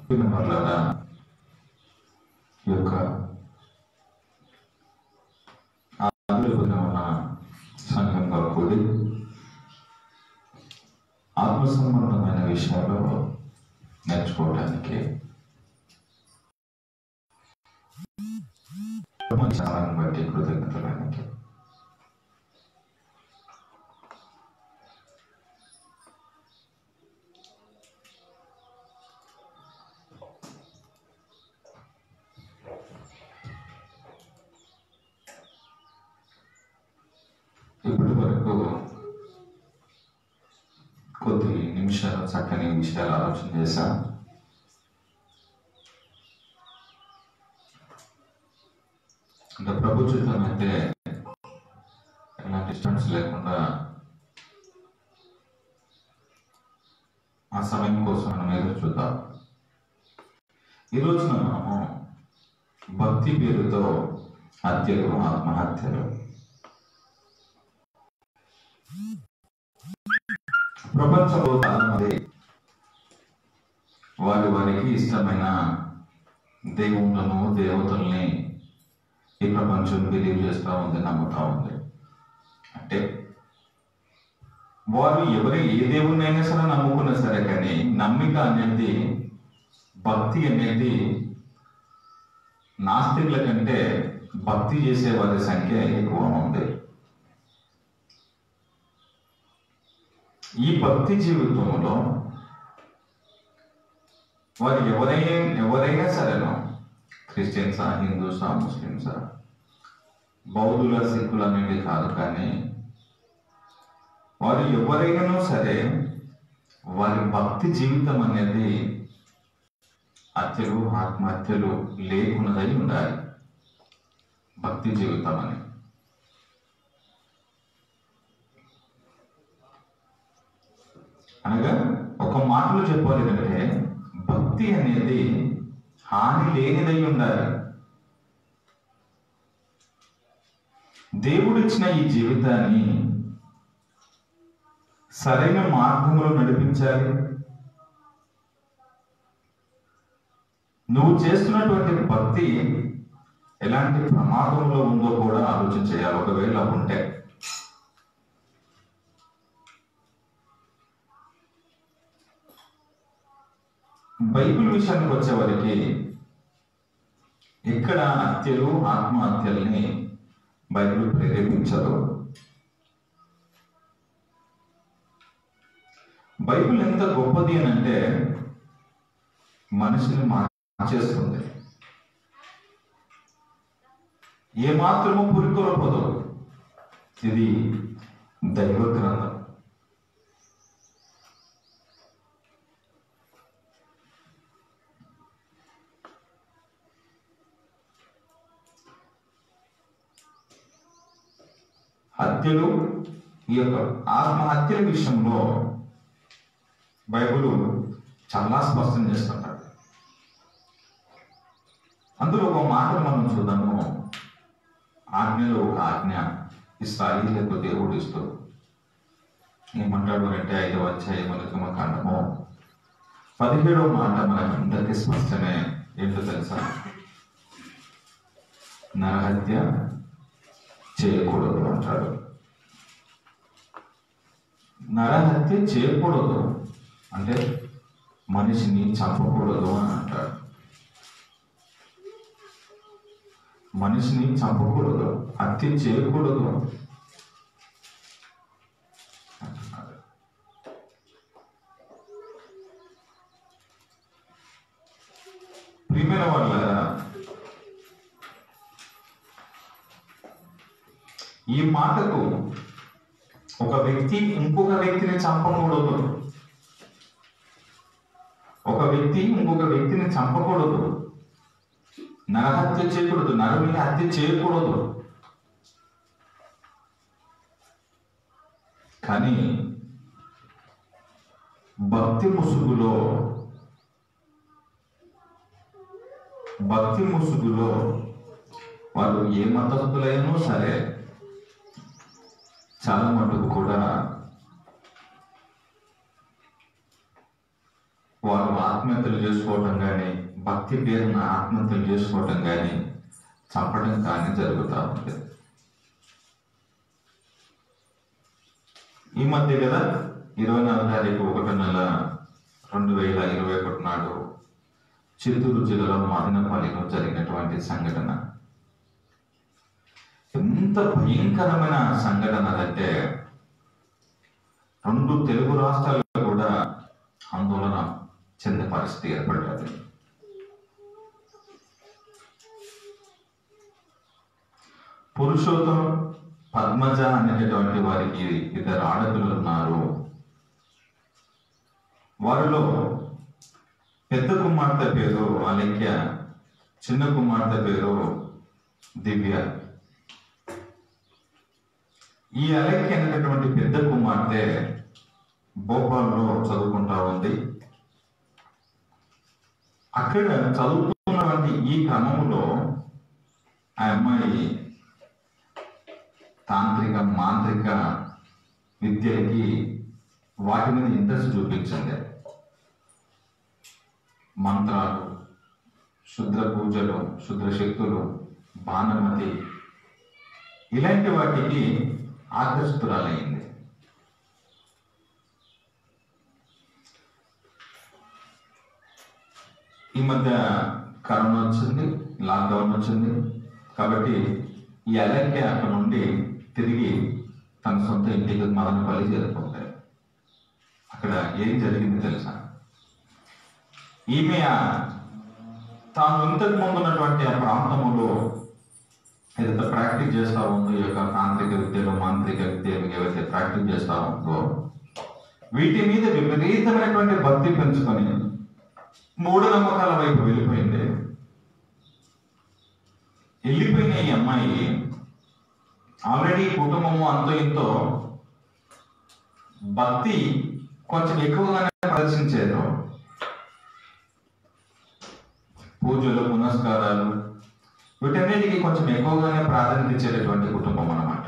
పిల్లవాళ్ళారా, ఈ యొక్క ఆందోళన ఉన్న సంఘంగా కూడి ఆత్మ సంబంధమైన విషయాలు నేర్చుకోవడానికి ప్రపంచాలను బట్టి కృతజ్ఞతలకి ఇప్పటి వరకు కొద్ది నిమిషాలు చక్కని విషయాలు ఆలోచన చేశాం. అంటే ప్రభు చిత్తం అయితే ఎలాంటి డిస్టర్బెన్స్ లేకుండా ఆ సమయం కోసం మనం ఎదురు చూద్దాం. ఈ రోజున మనము భక్తి పేరుతో హత్యలు, ఆత్మహత్యలు, ప్రపంచంలో చాలా మంది వారికి ఇష్టమైన దేవుళ్ళను, దేవతల్ని ఈ ప్రపంచం బిలీవ్ చేస్తూ ఉంది, నమ్ముతా ఉంది. అంటే వారు ఏ దేవుడినైనా సరే నమ్ముకున్నా సరే, కానీ నమ్మిక అనేది, భక్తి అనేది నాస్తికుల కంటే భక్తి చేసే వారి సంఖ్య ఎక్కువ ఉంది. ఈ భక్తి జీవితంలో వారు ఎవరైనా సరేనో, క్రిస్టియన్సా, హిందూసా, ముస్లింసా, బౌద్ధుల, సిక్కులు అనేది కాదు, కానీ వారు ఎవరైనా సరే వారి భక్తి జీవితం అనేది హత్యలు, ఆత్మహత్యలు లేకున్నదై ఉండాలి. భక్తి జీవితం అని అనగా ఒక మాటలో చెప్పాలి అంటే భక్తి అనేది హాని లేనిదై ఉండాలి. దేవుడిచ్చిన ఈ జీవితాన్ని సరైన మార్గంలో నడిపించాలి. నువ్వు చేస్తున్నటువంటి భక్తి ఎలాంటి ప్రమాదంలో ఉందో కూడా ఆలోచన చేయాలి. ఒకవేళ ఉంటే బైబిల్ విషయానికి వచ్చేవారికి ఇక్కడ హత్యలు, ఆత్మహత్యల్ని బైబిల్ ప్రేరేపించదు. బైబిల్ ఎంత గొప్పది అని అంటే మనిషిని మార్చేస్తుంది. ఏమాత్రము పురికొల్పదు. ఇది దైవ గ్రంథం. హత్యలు, ఈ యొక్క ఆత్మహత్యల విషయంలో బైబిల్ చాలా స్పష్టం చేస్తుంటారు. అందులో ఒక మాట మనం చూద్దాము. ఆజ్ఞలో ఒక ఆజ్ఞ ఇశ్రాయేలుకు దేవుడు ఇస్తూ ఏమంటాడు అంటే 5వ అధ్యాయం నిర్గమకాండము 17వ మాట మనకందరికీ స్పష్టమే. ఏంటో తెలుసా? నరహత్య చేయకూడదు అంటాడు. నరహత్య చేయకూడదు అంటే మనిషిని చంపకూడదు అని అంటాడు. మనిషిని చంపకూడదు, హత్య చేయకూడదు అంటున్నాడు. ప్రియమైన వాళ్ళారా, ఈ మాటకు ఒక వ్యక్తి ఇంకొక వ్యక్తిని చంపకూడదు, ఒక వ్యక్తి ఇంకొక వ్యక్తిని చంపకూడదు, నరహత్య చేయకూడదు, నరుని హత్య చేయకూడదు. కానీ భక్తి ముసుగులో వాళ్ళు ఏ మతస్థులైనా సరే చాలా మటుకు కూడా వారు ఆత్మహత్యలు చేసుకోవటం కానీ, భక్తి పేరున ఆత్మహత్యలు చేసుకోవటం కానీ, చంపడం కానీ జరుగుతూ ఉంది. ఈ మధ్య కదా 24వ తారీఖు 1వ నెల 2021 నాడు చిత్తూరు జిల్లాలో మదనపల్లిలో జరిగినటువంటి సంఘటన ఎంత భయంకరమైన సంఘటన అంటే 2 తెలుగు రాష్ట్రాల్లో కూడా ఆందోళన చెందే పరిస్థితి ఏర్పడ్డది. పురుషోత్తం, పద్మజ అనేటటువంటి వారికి 2 ఆడపిల్లలు ఉన్నారు. వారిలో పెద్ద కుమార్తె పేరు అలెక్య, చిన్న కుమార్తె పేరు దివ్య. ఈ అలెక్య అనేటటువంటి పెద్ద కుమార్తె భోపాల్లో చదువుకుంటా ఉంది. అక్కడ చదువుతున్నటువంటి ఈ క్రమంలో ఆ అమ్మాయి తాంత్రిక మాంత్రిక విద్యలకి వాటి మీద ఇంట్రెస్ట్ చూపించింది. మంత్రాలు, శుద్ర పూజలు, శుద్ర శక్తులు, బాణమతి ఇలాంటి వాటికి ఆకర్షితురాలైంది. ఈ మధ్య కరోనా వచ్చింది, లాక్డౌన్ వచ్చింది. కాబట్టి ఈ అలెక్య అక్కడ నుండి తిరిగి తన సొంత ఇంటికి మదనపల్లి చేరుకుంటాయి. అక్కడ ఏం జరిగింది తెలుసా? ఈమె తాను ఇంతకు ముందు ఉన్నటువంటి ఆ ప్రాంతంలో ఏదైతే ప్రాక్టీస్ చేస్తూ ఉందో, ఈ యొక్క తాంత్రిక విద్యలు, మాంత్రిక విద్యలు ఏవైతే ప్రాక్టీస్ చేస్తూ ఉందో వీటి మీద విపరీతమైనటువంటి భక్తి పెంచుకొని మూఢనమ్మకాల వైపు వెళ్ళిపోయింది. వెళ్ళిపోయిన ఈ అమ్మాయి ఆల్రెడీ కుటుంబము అంతో ఇంతో భక్తి కొంచెం ఎక్కువగానే ప్రదర్శించేది. పూజలు, పునస్కారాలు వీటన్నిటికీ కొంచెం ఎక్కువగానే ప్రాధాన్యత ఇచ్చేటటువంటి కుటుంబం అన్నమాట.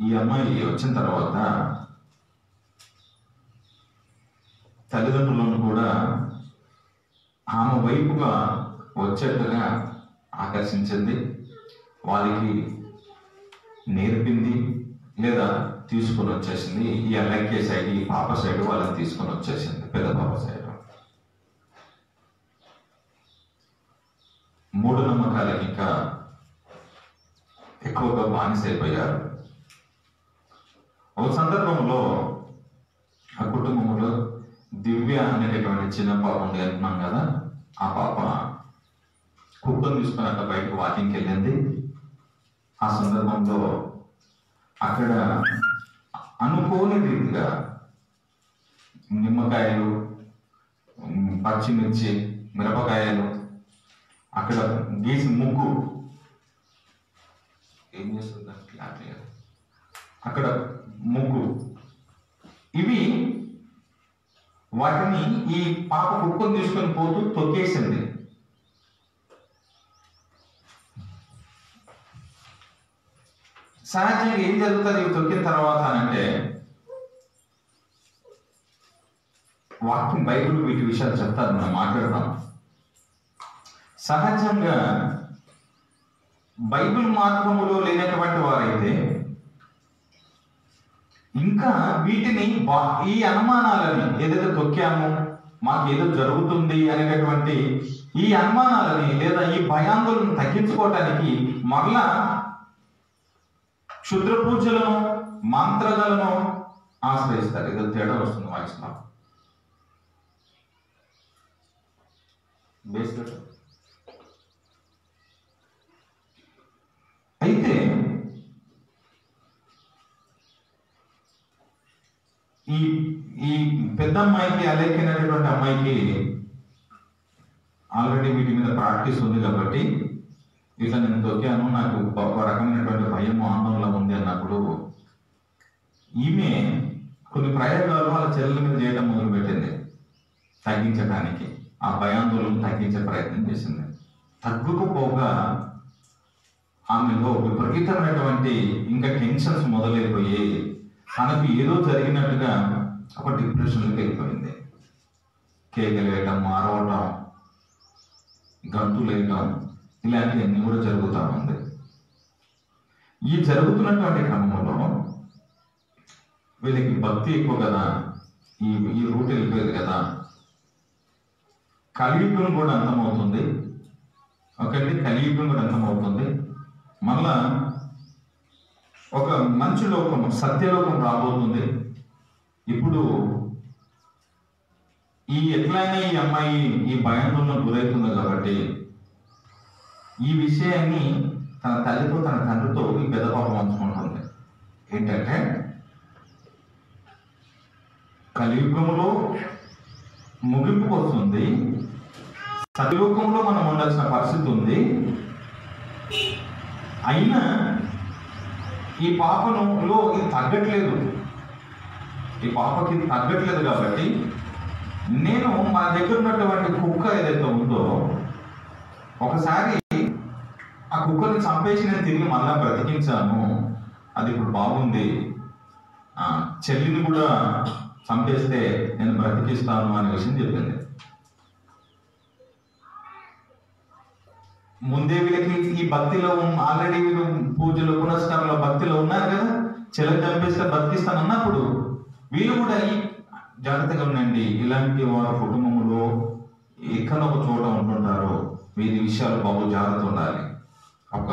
ఈ అమ్మాయి వచ్చిన తర్వాత తల్లిదండ్రులను కూడా ఆమె వైపుగా వచ్చేట్టుగా ఆకర్షించింది, వారికి నేర్పింది లేదా తీసుకొని వచ్చేసింది. ఈ అలెక్య సైడ్, ఈ పాప సైడ్ వాళ్ళని తీసుకొని వచ్చేసింది, పెద్ద పాప సైడ్. మూఢనమ్మకాలకి ఇంకా ఎక్కువగా బానిసైపోయారు. ఒక సందర్భంలో ఆ కుటుంబంలో దివ్య అనేటటువంటి చిన్న పాప ఉంది అంటున్నాం కదా, ఆ పాప కుక్కను తీసుకుని అట్లా బయటకు వాకింగ్కి వెళ్ళింది. ఆ సందర్భంలో అక్కడ అనుకోని రీతిగా నిమ్మకాయలు, పచ్చిమిర్చి, మిరపకాయలు, అక్కడ గీసి ముగ్గు ఏం చేస్తుంది అక్కడ ముగ్గు, ఇవి వాటిని ఈ పాప కుక్కను తీసుకొని పోతూ తొక్కేసింది. సహజంగా ఏం జరుగుతుంది ఇవి తొక్కిన తర్వాత అంటే, వాక్యం బైబిల్ వీటి విషయాలు చెప్తారు, మనం మాట్లాడదాం. సహజంగా బైబిల్ మార్గములో లేనటువంటి వారైతే ఇంకా వీటిని ఈ అనుమానాలని ఏదైతే తొక్కామో మాకు ఏదో జరుగుతుంది అనేటటువంటి ఈ అనుమానాలని లేదా ఈ భయాందోళనను తగ్గించుకోవటానికి మరలా క్షుద్ర పూజలను, మంత్రగాలను ఆశ్రయిస్తారు. ఏదో తేడా వస్తుంది వాయిస్లో. అయితే ఈ పెద్ద అమ్మాయికి, అలెక్కినటువంటి అమ్మాయికి ఆల్రెడీ వీటి మీద ప్రాక్టీస్ ఉంది కాబట్టి ఇట్లా నేను తొక్కాను, నాకు ఒక రకమైనటువంటి భయం, ఆందోళన ఉంది అన్నప్పుడు ఈమె కొన్ని ప్రయోగాలు వాళ్ళ చెల్లెల మీద చేయడం మొదలుపెట్టింది, తగ్గించడానికి. ఆ భయాందోళన తగ్గించే ప్రయత్నం చేసింది. తగ్గుకుపోగా ఆమెలో విపరీతమైనటువంటి ఇంకా టెన్షన్స్ మొదలైపోయి తనకు ఏదో జరిగినట్టుగా ఒక డిప్రెషన్లోకి వెళ్ళిపోయింది. కేకలు వేయటం, అరవటం, గంతులు వేయటం, ఇలాంటివన్నీ కూడా జరుగుతూ ఉంది. ఈ జరుగుతున్నటువంటి క్రమంలో వీళ్ళకి భక్తి ఎక్కువ కదా, ఈ రూట్ వెళ్ళిపోయేది కదా, కలియుగం కూడా అంతమవుతుంది. ఒకటి కలియుగం కూడా అంతమవుతుంది. మళ్ళా ఒక మంచి లోకం, సత్యలోకం రాబోతుంది. ఇప్పుడు ఎట్లయినా ఈ అమ్మాయి ఈ భయాందోళన గురవుతుంది కాబట్టి ఈ విషయాన్ని తన తల్లితో, తన తండ్రితో ఈ పెద్ద పాప పంచుకుంటుంది. ఏంటంటే కలియుగంలో ముగింపుకు వస్తుంది, సత్యలోకంలో మనం ఉండాల్సిన పరిస్థితి ఉంది. అయినా ఈ పాపలో ఇది తగ్గట్లేదు, ఈ పాపకి ఇది తగ్గట్లేదు కాబట్టి నేను మా దగ్గర ఉన్నటువంటి కుక్క ఏదైతే ఉందో ఒకసారి ఆ కుక్కని చంపేసి నేను తిరిగి మళ్ళా బ్రతికించాను, అది ఇప్పుడు బాగుంది, చెల్లిని కూడా చంపేస్తే నేను బ్రతికిస్తాను అనే విషయం చెప్పింది. ముందే వీళ్ళకి ఈ భక్తిలో ఆల్రెడీ వీళ్ళు పూజలు పునస్కారాల భక్తిలో ఉన్నారు కదా, చెల్లిని చంపేస్తే బ్రతికిస్తాను అన్నప్పుడు వీళ్ళు కూడా ఈ జాగ్రత్తగా ఉండండి, ఇలాంటి వారి కుటుంబంలో ఎక్కడ ఒక చోట ఉంటుంటారో వీరి విషయాలు బాబు జాగ్రత్త ఉండాలి. ఒక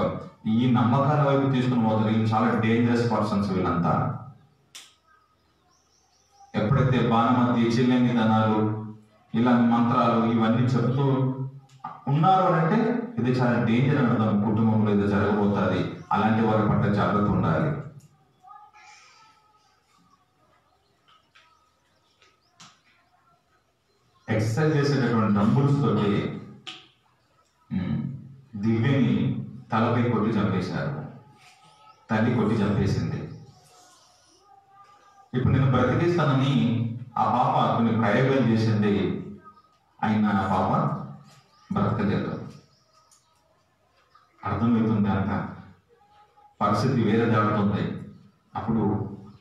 ఈ నమ్మకాల వైపు తీసుకుని పోతారు. వీళ్ళు చాలా డేంజరస్ పర్సన్స్ వీళ్ళంతా. ఎప్పుడైతే బాణమతి, చిల్లని ధనాలు, ఇలాంటి మంత్రాలు ఇవన్నీ చెప్తూ ఉన్నారు అంటే ఇది చాలా డేంజర్ అని అర్థం. కుటుంబంలో ఇది జరగబోతుంది, అలాంటి వారి పట్ల జాగ్రత్త ఉండాలి. ఎక్సర్సైజ్ చేసేటటువంటి డంబుల్స్ తోటి దివ్యని తలపై కొట్టి చంపేశారు, తల్లి కొట్టి చంపేసింది. ఇప్పుడు నేను బ్రతికిస్తానని ఆ పాప కొన్ని ప్రయోగాలు చేసింది, అయినా ఆ పాప బ్రతకలేదు. అర్థమవుతుంది అంత పరిస్థితి వేరే దాడుతుంది. అప్పుడు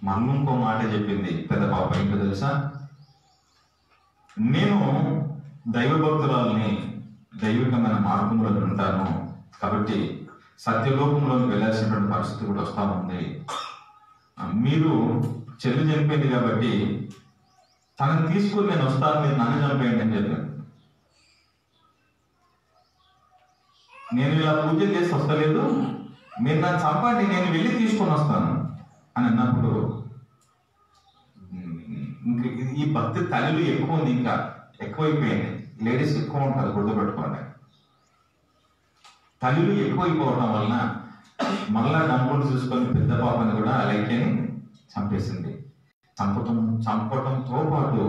మళ్ళీ ఇంకో మాట చెప్పింది పెద్ద పాప, ఏంటో తెలుసా, నేను దైవభక్తురాలని, దైవికమైన మార్గంలో ఉంటాను కాబట్టి సత్యలోకంలోకి వెళ్ళాల్సినటువంటి పరిస్థితి కూడా వస్తూ ఉంది. మీరు చెల్లి చనిపోయింది కాబట్టి తనని తీసుకుని నేను వస్తాను, మీరు నన్ను చంపేయండి అని చెప్పాను. నేను ఇలా పూజలు చేసి వస్తలేదు, మీరు నన్ను చంపండి, నేను వెళ్ళి తీసుకొని వస్తాను అని అన్నప్పుడు ఇంక ఈ భక్తి తల్లిలు ఎక్కువ ఉంది, ఇంకా ఎక్కువైపోయింది. లేడీస్ ఎక్కువ ఉంటారు, గుర్తుపెట్టుకోండి. తల్లిలు ఎక్కువైపోవటం వలన మళ్ళా డబ్బులు చూసుకొని పెద్ద పాపని కూడా అలైక్యని చంపేసింది. చంపటంతో పాటు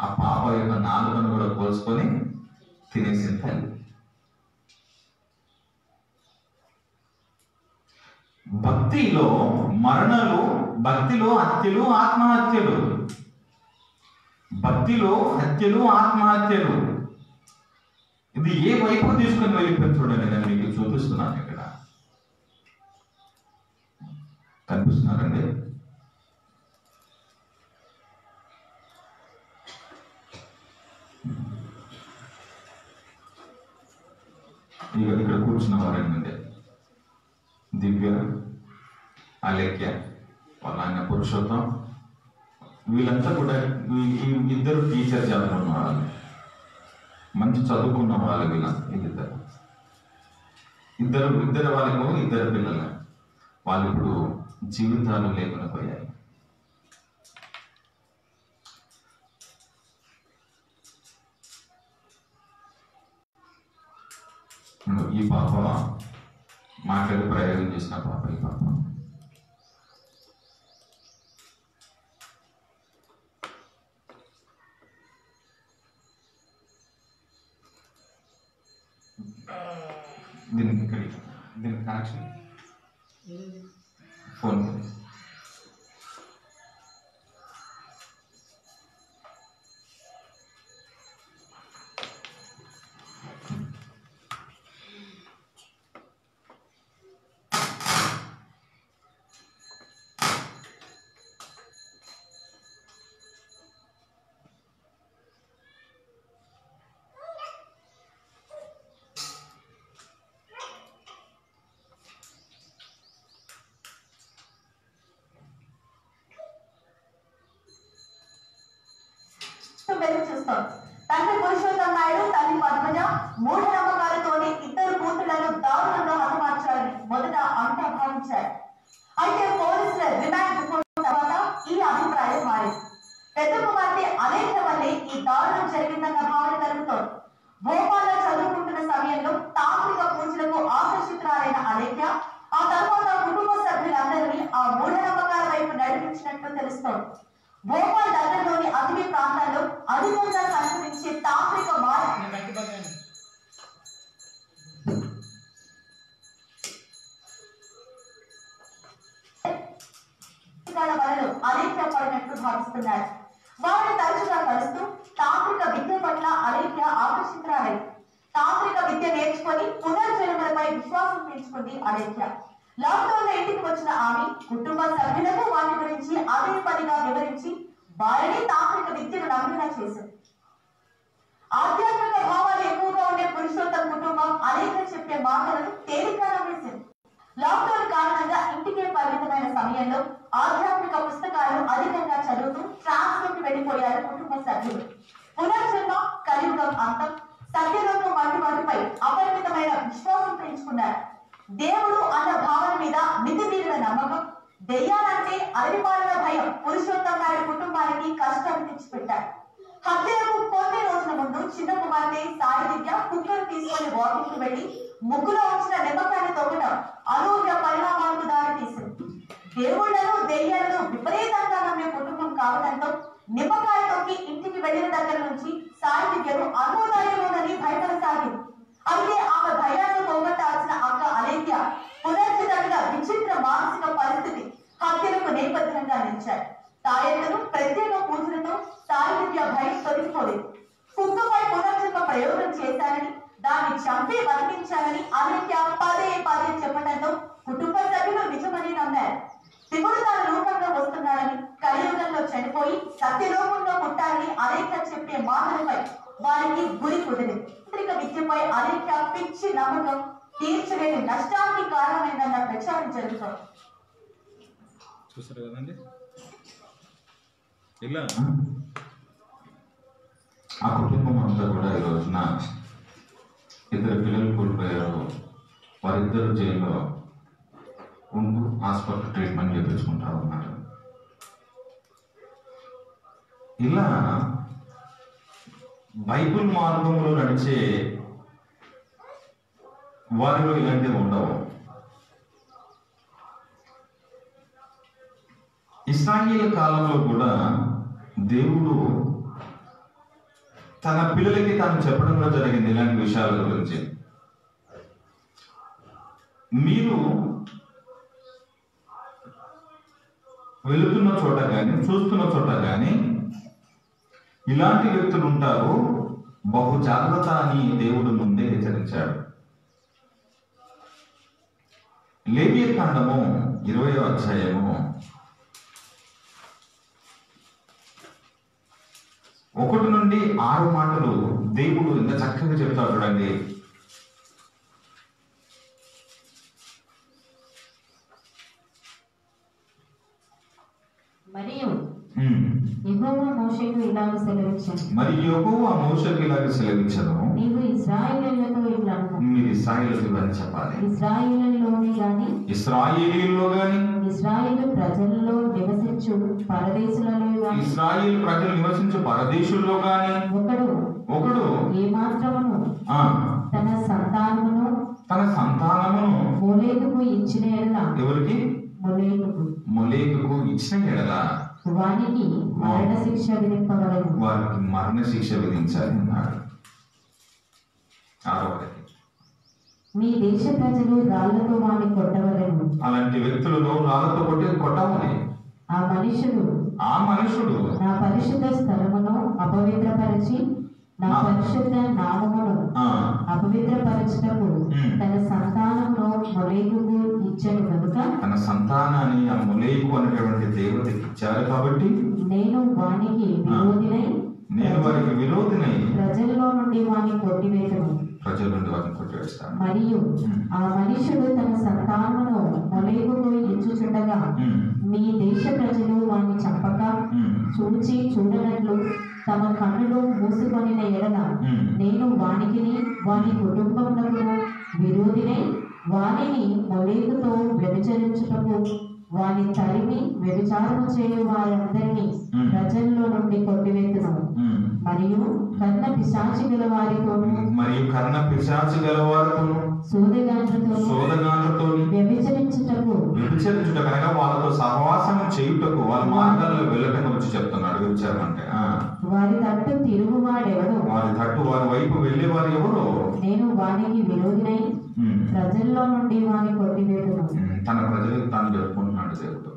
ఆ పాప యొక్క నాలుకను కూడా కోల్చుకొని తినేసింది తల్లి. భక్తిలో మరణాలు, భక్తిలో హత్యలు, ఆత్మహత్యలు, భక్తిలో హత్యలు, ఆత్మహత్యలు. ఇది ఏ వైపు తీసుకొని వెళ్ళిపోయి చూడండి. నేను మీకు చూపిస్తున్నాను, ఇక్కడ కనిపిస్తున్నారండి. ఇక్కడ కూర్చున్న వారండి, దివ్య, అలేఖ్య, వాళ్ళ ఆయన పురుషోత్తం, వీళ్ళంతా కూడా ఈ ఇద్దరు టీచర్ జాబ్ ఉన్న వాళ్ళు, మంచి చదువుకున్న వాళ్ళు. వీళ్ళిద్దరు వాళ్ళకు ఇద్దరు పిల్లలు. వాళ్ళు ఇప్పుడు జీవితాలు లేకుండా పోయాయి. ఈ పాప మాట్లాడి ప్రయోగం చేసిన పాప, ఈ పాప దీనికి కనెక్షన్ ఫోన్. వెలుగు చూస్తాం. తండ్రి పురుషోత్తమ నాయుడు, తల్లి పద్మజ మూఢ నమ్మకాలతోనే ఇద్దరు కూతుళ్లను దారుణంగా హతమార్చాలని మొదట అంతా భావించారు. అయితే పోలీసుల రిమాండ్ రిపోర్ట్ తర్వాత ఈ అభిప్రాయం మారింది. పెద్ద కుమార్తె అలేఖ్య వల్లే ఈ దారుణం జరిగిందన్న భావన కలుగుతోంది. భోపాల్లో చదువుకుంటున్న సమయంలో తాంత్రిక పూజలకు ఆకర్షితురాలైన అలేఖ్య ఆ తర్వాత కుటుంబ సభ్యులందరినీ ఆ మూఢనమ్మకాల వైపు నడిపించినట్లు తెలుస్తోంది. భోపాల్ దగ్గరలోని అటవీ ప్రాంతాల్లో అధికంగా సంచరించే తాంత్రిక వలలో అలేఖ్య పడినట్లు భావిస్తున్నారు. వారిని తరచుగా కలుస్తూ తాంత్రిక విద్య పట్ల అలేఖ్య ఆకర్షితురాలై తాంత్రిక విద్య నేర్చుకొని పునర్జన్మలపై విశ్వాసం పెంచుకుంది అలేఖ్య. లాక్డౌన్ లో ఇంటికి వచ్చిన ఆమె కుటుంబ సభ్యులకు వాటి గురించి అదే పనిగా వివరించి వారిని తాంత్రిక విద్యను నమ్మేలా చేసింది. ఆధ్యాత్మిక భావాలు ఎక్కువగా ఉండే పురుషోత్తమ కుటుంబం అలేఖ్య చెప్పే మాటలను తేలిగ్గా నమ్మేసింది. లాక్డౌన్ కారణంగా ఇంటికే పరిమితమైన సమయంలో ఆధ్యాత్మిక పుస్తకాలు అధికంగా చదువుతూ ట్రాన్స్ లోకి వెళ్లిపోయారు కుటుంబ సభ్యులు. పునర్జన్మ, కలియుగం అంతం, సత్యలోకం వంటి వాటిపై అపరిమితమైన విశ్వాసం పెంచుకున్నారు. దేవుడు అన్న భావన మీద మితిమీరిన నమ్మకం, దెయ్యాలంటే అరిపాలన భయం పురుషోత్తమ నాయుడు కుటుంబానికి కష్టాలు తెచ్చిపెట్టారు. హత్యలకు కొన్ని రోజుల ముందు చిన్న కుమార్తె సాయి దివ్య కుక్కను తీసుకుని వాకింగ్ వెళ్లి ముగ్గులో ఉంచిన నిమ్మకాయలు తొక్కడం అనూహ్య పరిణామాలకు దారి తీసింది. దేవుళ్లను దెయ్యాలను విపరీతంగా నమ్మే కుటుంబం కావడంతో నిమ్మకాయ తొక్కి ఇంటికి వెళ్లిన దగ్గర నుంచి సాయి దివ్యను అనుమోదాయంలోనని భయపడసాగింది. అయితే ఆమె భయాన్ని పోగొట్టాల్సిన అక్క అలేఖ్య పునర్జితంగా విచిత్ర మానసిక పరిస్థితి హత్యలకు నేపథ్యంగా నిలిచారు. తాయెత్తులు, ప్రత్యేక పూజలతో సాయి దివ్య భయం తొలగిపోలేదు. కుక్కపై పునర్జన్మ ప్రయోగం చేశారని, దాన్ని చంపి బతికించాలని అలేఖ్య పదే పదే చెప్పడంతో కుటుంబ సభ్యులు నిజమని నమ్మారు. శివుడు తన రూపంగా వస్తున్నాడని, కలియుగంలో చనిపోయి సత్యలోకంలో పుట్టాలని అలేఖ్య చెప్పే మాటలపై వారికి గురి కుదిరింది. తాంత్రిక విద్యపై అలేఖ్య పిచ్చి నమ్మకం తీర్చలేని నష్టానికి కారణమైందన్న ప్రచారం జరుగుతోంది. చూసారు కదండి, ఇలా ఆ కుటుంబం అంతా కూడా ఈ రోజున ఇద్దరు పిల్లలు కోల్పోయారు. వారిద్దరు జైల్లో ఉంటూ హాస్పిటల్ ట్రీట్మెంట్ చేయించుకుంటా ఉన్నారు. ఇలా బైబిల్ మార్గంలో నడిచే వారిలో ఇలాంటివి ఉండవు. ఇశ్రాయేలు కాలంలో కూడా దేవుడు తన పిల్లలకి తాను చెప్పడంలో జరిగింది ఇలాంటి విషయాల గురించి. మీరు వెళుతున్న చోట కానీ చూస్తున్న చోట కానీ ఇలాంటి వ్యక్తులు ఉంటారు, బహు జాగ్రత్త అని దేవుడు ముందే హెచ్చరించాడు. లేవియ కాండము 20వ అధ్యాయము 1 నుండి 6 మాటలు దేవుడు ఎంత చక్కగా చెప్తాడు చూడండి. మరియు యెహోవా మోషేకు ఇలాగ సెలవిచ్చాను, నీవు ఇశ్రాయేలీయులతో ఇట్లా అను. మీరు ఇశ్రాయేలీయులు అని చెప్పాలి. ఇశ్రాయేలులోనే గాని ఇశ్రాయేలీయుల్లో గాని ఇశ్రాయేలు ప్రజల్లో నివసించు పరదేశులలో గాని ఇశ్రాయేలు ప్రజలు నివసించు పరదేశుల్లో గాని ఒకడు ఏమాత్రమును తన సంతానమును మొలేకుకు ఇచ్చిన ఎడల ఎవరికి మొలేకుకు ఇచ్చిన ఎడల వారికి మరణ శిక్ష విధింపగలరు. వారికి మరణ శిక్ష విధించాలి అన్నాడు. మీ దేశ ప్రజలు రాళ్లతో వాడిని కొట్టవలెను. అలాంటి వ్యక్తులను రాళ్లతో కొట్టవని ఆ మనుషుడు నా పరిశుద్ధ స్థలమును అపవిత్రపరిచి నా పరిశుద్ధ నామమును అపవిత్రపరచుటకు తన సంతానమును మొలేకుకు ఇచ్చాను కనుక తన సంతానాన్ని ఆ మొలేకు అనేటువంటి దేవతకి ఇచ్చారు కాబట్టి నేను వారికి విరోధినై విరోధినై ప్రజల్లో నుండి వాని కొట్టివేతును. ప్రజల నుండి వారిని కొట్టివేస్తాను. మరియు ఆ మనుషుడు తన సంతానమును మొలేకుకు ఇచ్చుచుండగా మీ దేశ ప్రజలు వాని చంపక చూచి చూడనట్లు తమ కన్నులు మూసుకొనిన ఎడల నేను వానికిని వాని కుటుంబమునకు విరోధినై వానిని మొలేకుతో వ్యభిచరించుటకు వాని తరిమి వ్యభిచారము చేయు వారందరినీ ప్రజల్లో నుండి కొట్టివేతును. మరియు కర్ణ పిశాచి గల వారితోను సోదగాండ్రతో వ్యభిచరించుటకు కనుక వాళ్ళతో సహవాసం చేయుటకు వాళ్ళ మార్గాల్లో వెళ్ళటం గురించి చెప్తున్నాడు. వ్యభిచారం అంటే వారి తట్టు తిరుగువాడెవడో, వారి వైపు వెళ్ళే వారు ఎవరో నేను వానికి విరోధినై ప్రజల్లో నుండి వాని కొట్టివేతును. తన ప్రజలకు తాను జరుపుకుంటున్నాడు దేవుడు.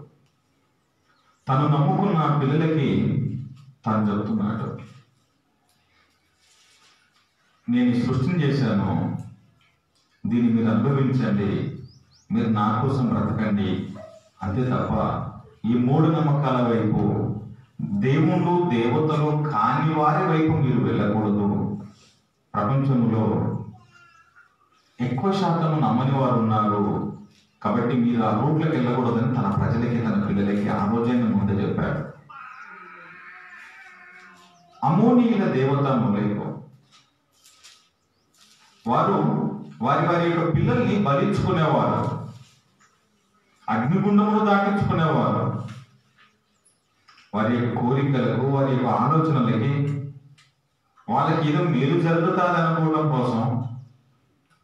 తను నమ్ముకున్న పిల్లలకి తాను చెప్తున్నాడు, నేను ఈ సృష్టిని చేశాను, దీన్ని మీరు అనుభవించండి, మీరు నా కోసం బ్రతకండి, అంతే తప్ప ఈ మూఢనమ్మకాల వైపు, దేవుళ్ళు దేవతలు కాని వారి వైపు మీరు వెళ్ళకూడదు. ప్రపంచంలో ఎక్కువ శాతం నమ్మని వారు ఉన్నారు కాబట్టి మీరు ఆ రూట్లోకి వెళ్ళకూడదని తన ప్రజలకి తన పిల్లలకి ఆ రోజైనా ముందే చెప్పాడు. అమోనీయుల దేవత మొలేకు వారు వారి యొక్క పిల్లల్ని బలించుకునేవారు, అగ్నిగుండమును దాటించుకునేవారు. వారి యొక్క కోరికలకు, వారి యొక్క ఆలోచనలకి, వాళ్ళకి ఏదో మేలు జరుగుతుంది అనుకోవడం కోసం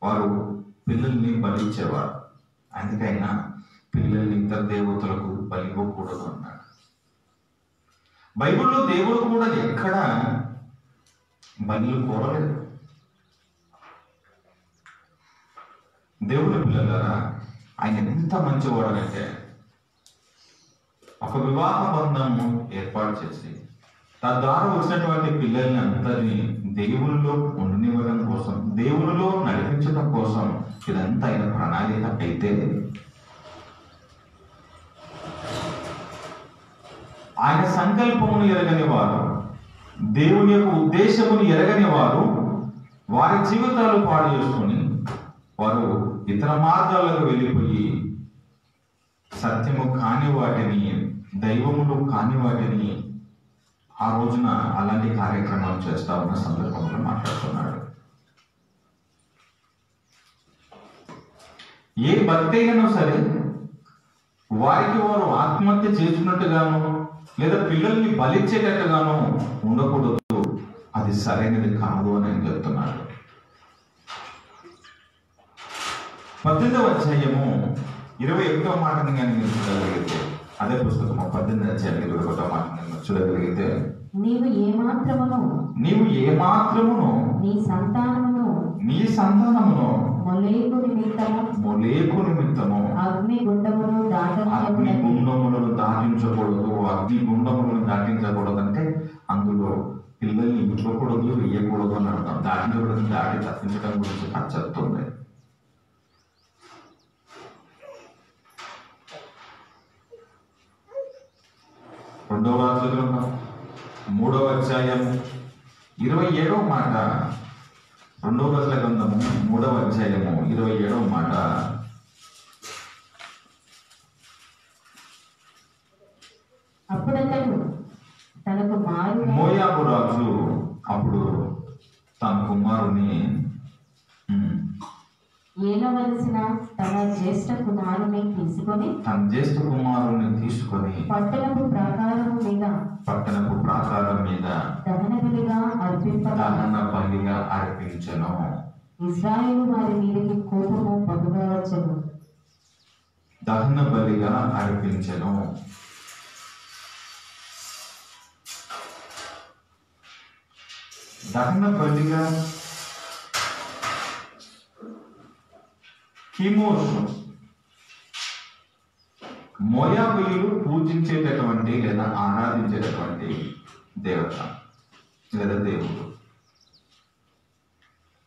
వారు పిల్లల్ని బలించేవారు. అందుకైనా పిల్లల్ని ఇతర దేవతలకు బలివ్వకూడదు అన్నాడు. బైబిల్లో దేవుడు కూడా ఎక్కడ బలులు కోరలేదు. దేవుని పిల్లలారా, ఆయన ఎంత మంచివాడనంటే ఒక వివాహ బంధము ఏర్పాటు చేసి తద్వారా వచ్చినటువంటి పిల్లల్ని అందరినీ దేవునిలో ఉండనివ్వడం కోసం, దేవునిలో నడిపించడం కోసం ఇదంతా ఆయన ప్రణాళిక అయితే ఆయన సంకల్పమును ఎరగని వారు, దేవుని యొక్క ఉద్దేశమును ఎరగని వారు వారి జీవితాలు పాడు చేసుకొని వారు ఇతర మార్గాలకు వెళ్ళిపోయి సత్యము కాని వాటిని, దైవములు కాని వాటిని ఆ రోజున అలాంటి కార్యక్రమాలు చేస్తా ఉన్న సందర్భంలో మాట్లాడుతున్నాడు. ఏ భక్తి అయినా సరే వారికి వారు ఆత్మహత్య చేసుకున్నట్టుగాను లేదా పిల్లల్ని బలిచ్చేటట్టుగాను ఉండకూడదు. అది సరైనది కాదు అని ఆయన చెప్తున్నాడు. 18వ అధ్యాయము 21వ మాటని కానీ మీరు చూడగలిగితే, అదే పుస్తకము 18వ అధ్యాయం 21వ మాటని చూడగలిగితే, నీవు ఏమాత్రమును నీ సంతానమును మొలేకు నిమిత్తము అగ్నిగుండములను దాటించకూడదు. అంటే అందులో పిల్లల్ని ఇవ్వకూడదు, వేయకూడదు అని అర్థం. దాటించకూడదు, దాటి తప్పించడం గురించి చెప్తుంది. రెండవ రాజులు 3వ అధ్యాయము 27వ మాట, 2వ రాజుల గ్రంథము 3వ అధ్యాయము 27వ మాట, మోయాబు రాజు అప్పుడు తన కుమారుని ఏలవలసిన తన జ్యేష్ఠ కుమారుని తీసుకొని పట్టణపు ప్రాకారం మీద దహన బలిగా అర్పించెను. ఇశ్రాయేలు వారి మీదకి కోపము బహుగా వచ్చెను. దహన బలిగా అర్పించెను. దహన బలిగా కిమోషు మోయాబీయులు పూజించేటటువంటి లేదా ఆరాధించేటటువంటి దేవత లేదా దేవుడు.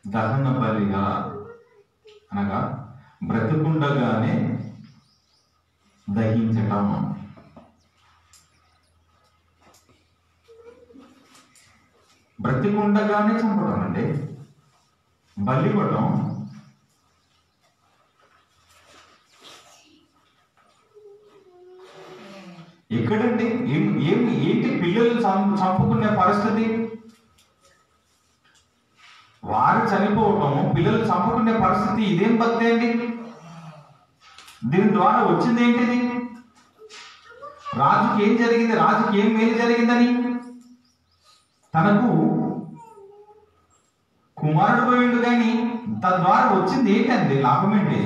దహన బలిగా అనగా బ్రతికుండగానే దహించటం. బ్రతికుండగానే చంపడం అండి, బలివ్వడం. ఎక్కడండి? ఏంటి పిల్లలు చంపుకునే పరిస్థితి? వారు చనిపోవటం, పిల్లలు చంపుకునే పరిస్థితి, ఇదేం భక్తి అండి? దీని ద్వారా వచ్చింది ఏంటిది? రాజుకి ఏం జరిగింది? రాజుకి ఏం మేలు జరిగిందని? తనకు కుమారుడు పోయిండు, కానీ తద్వారా వచ్చింది ఏంటండి? లాభం ఏంటి?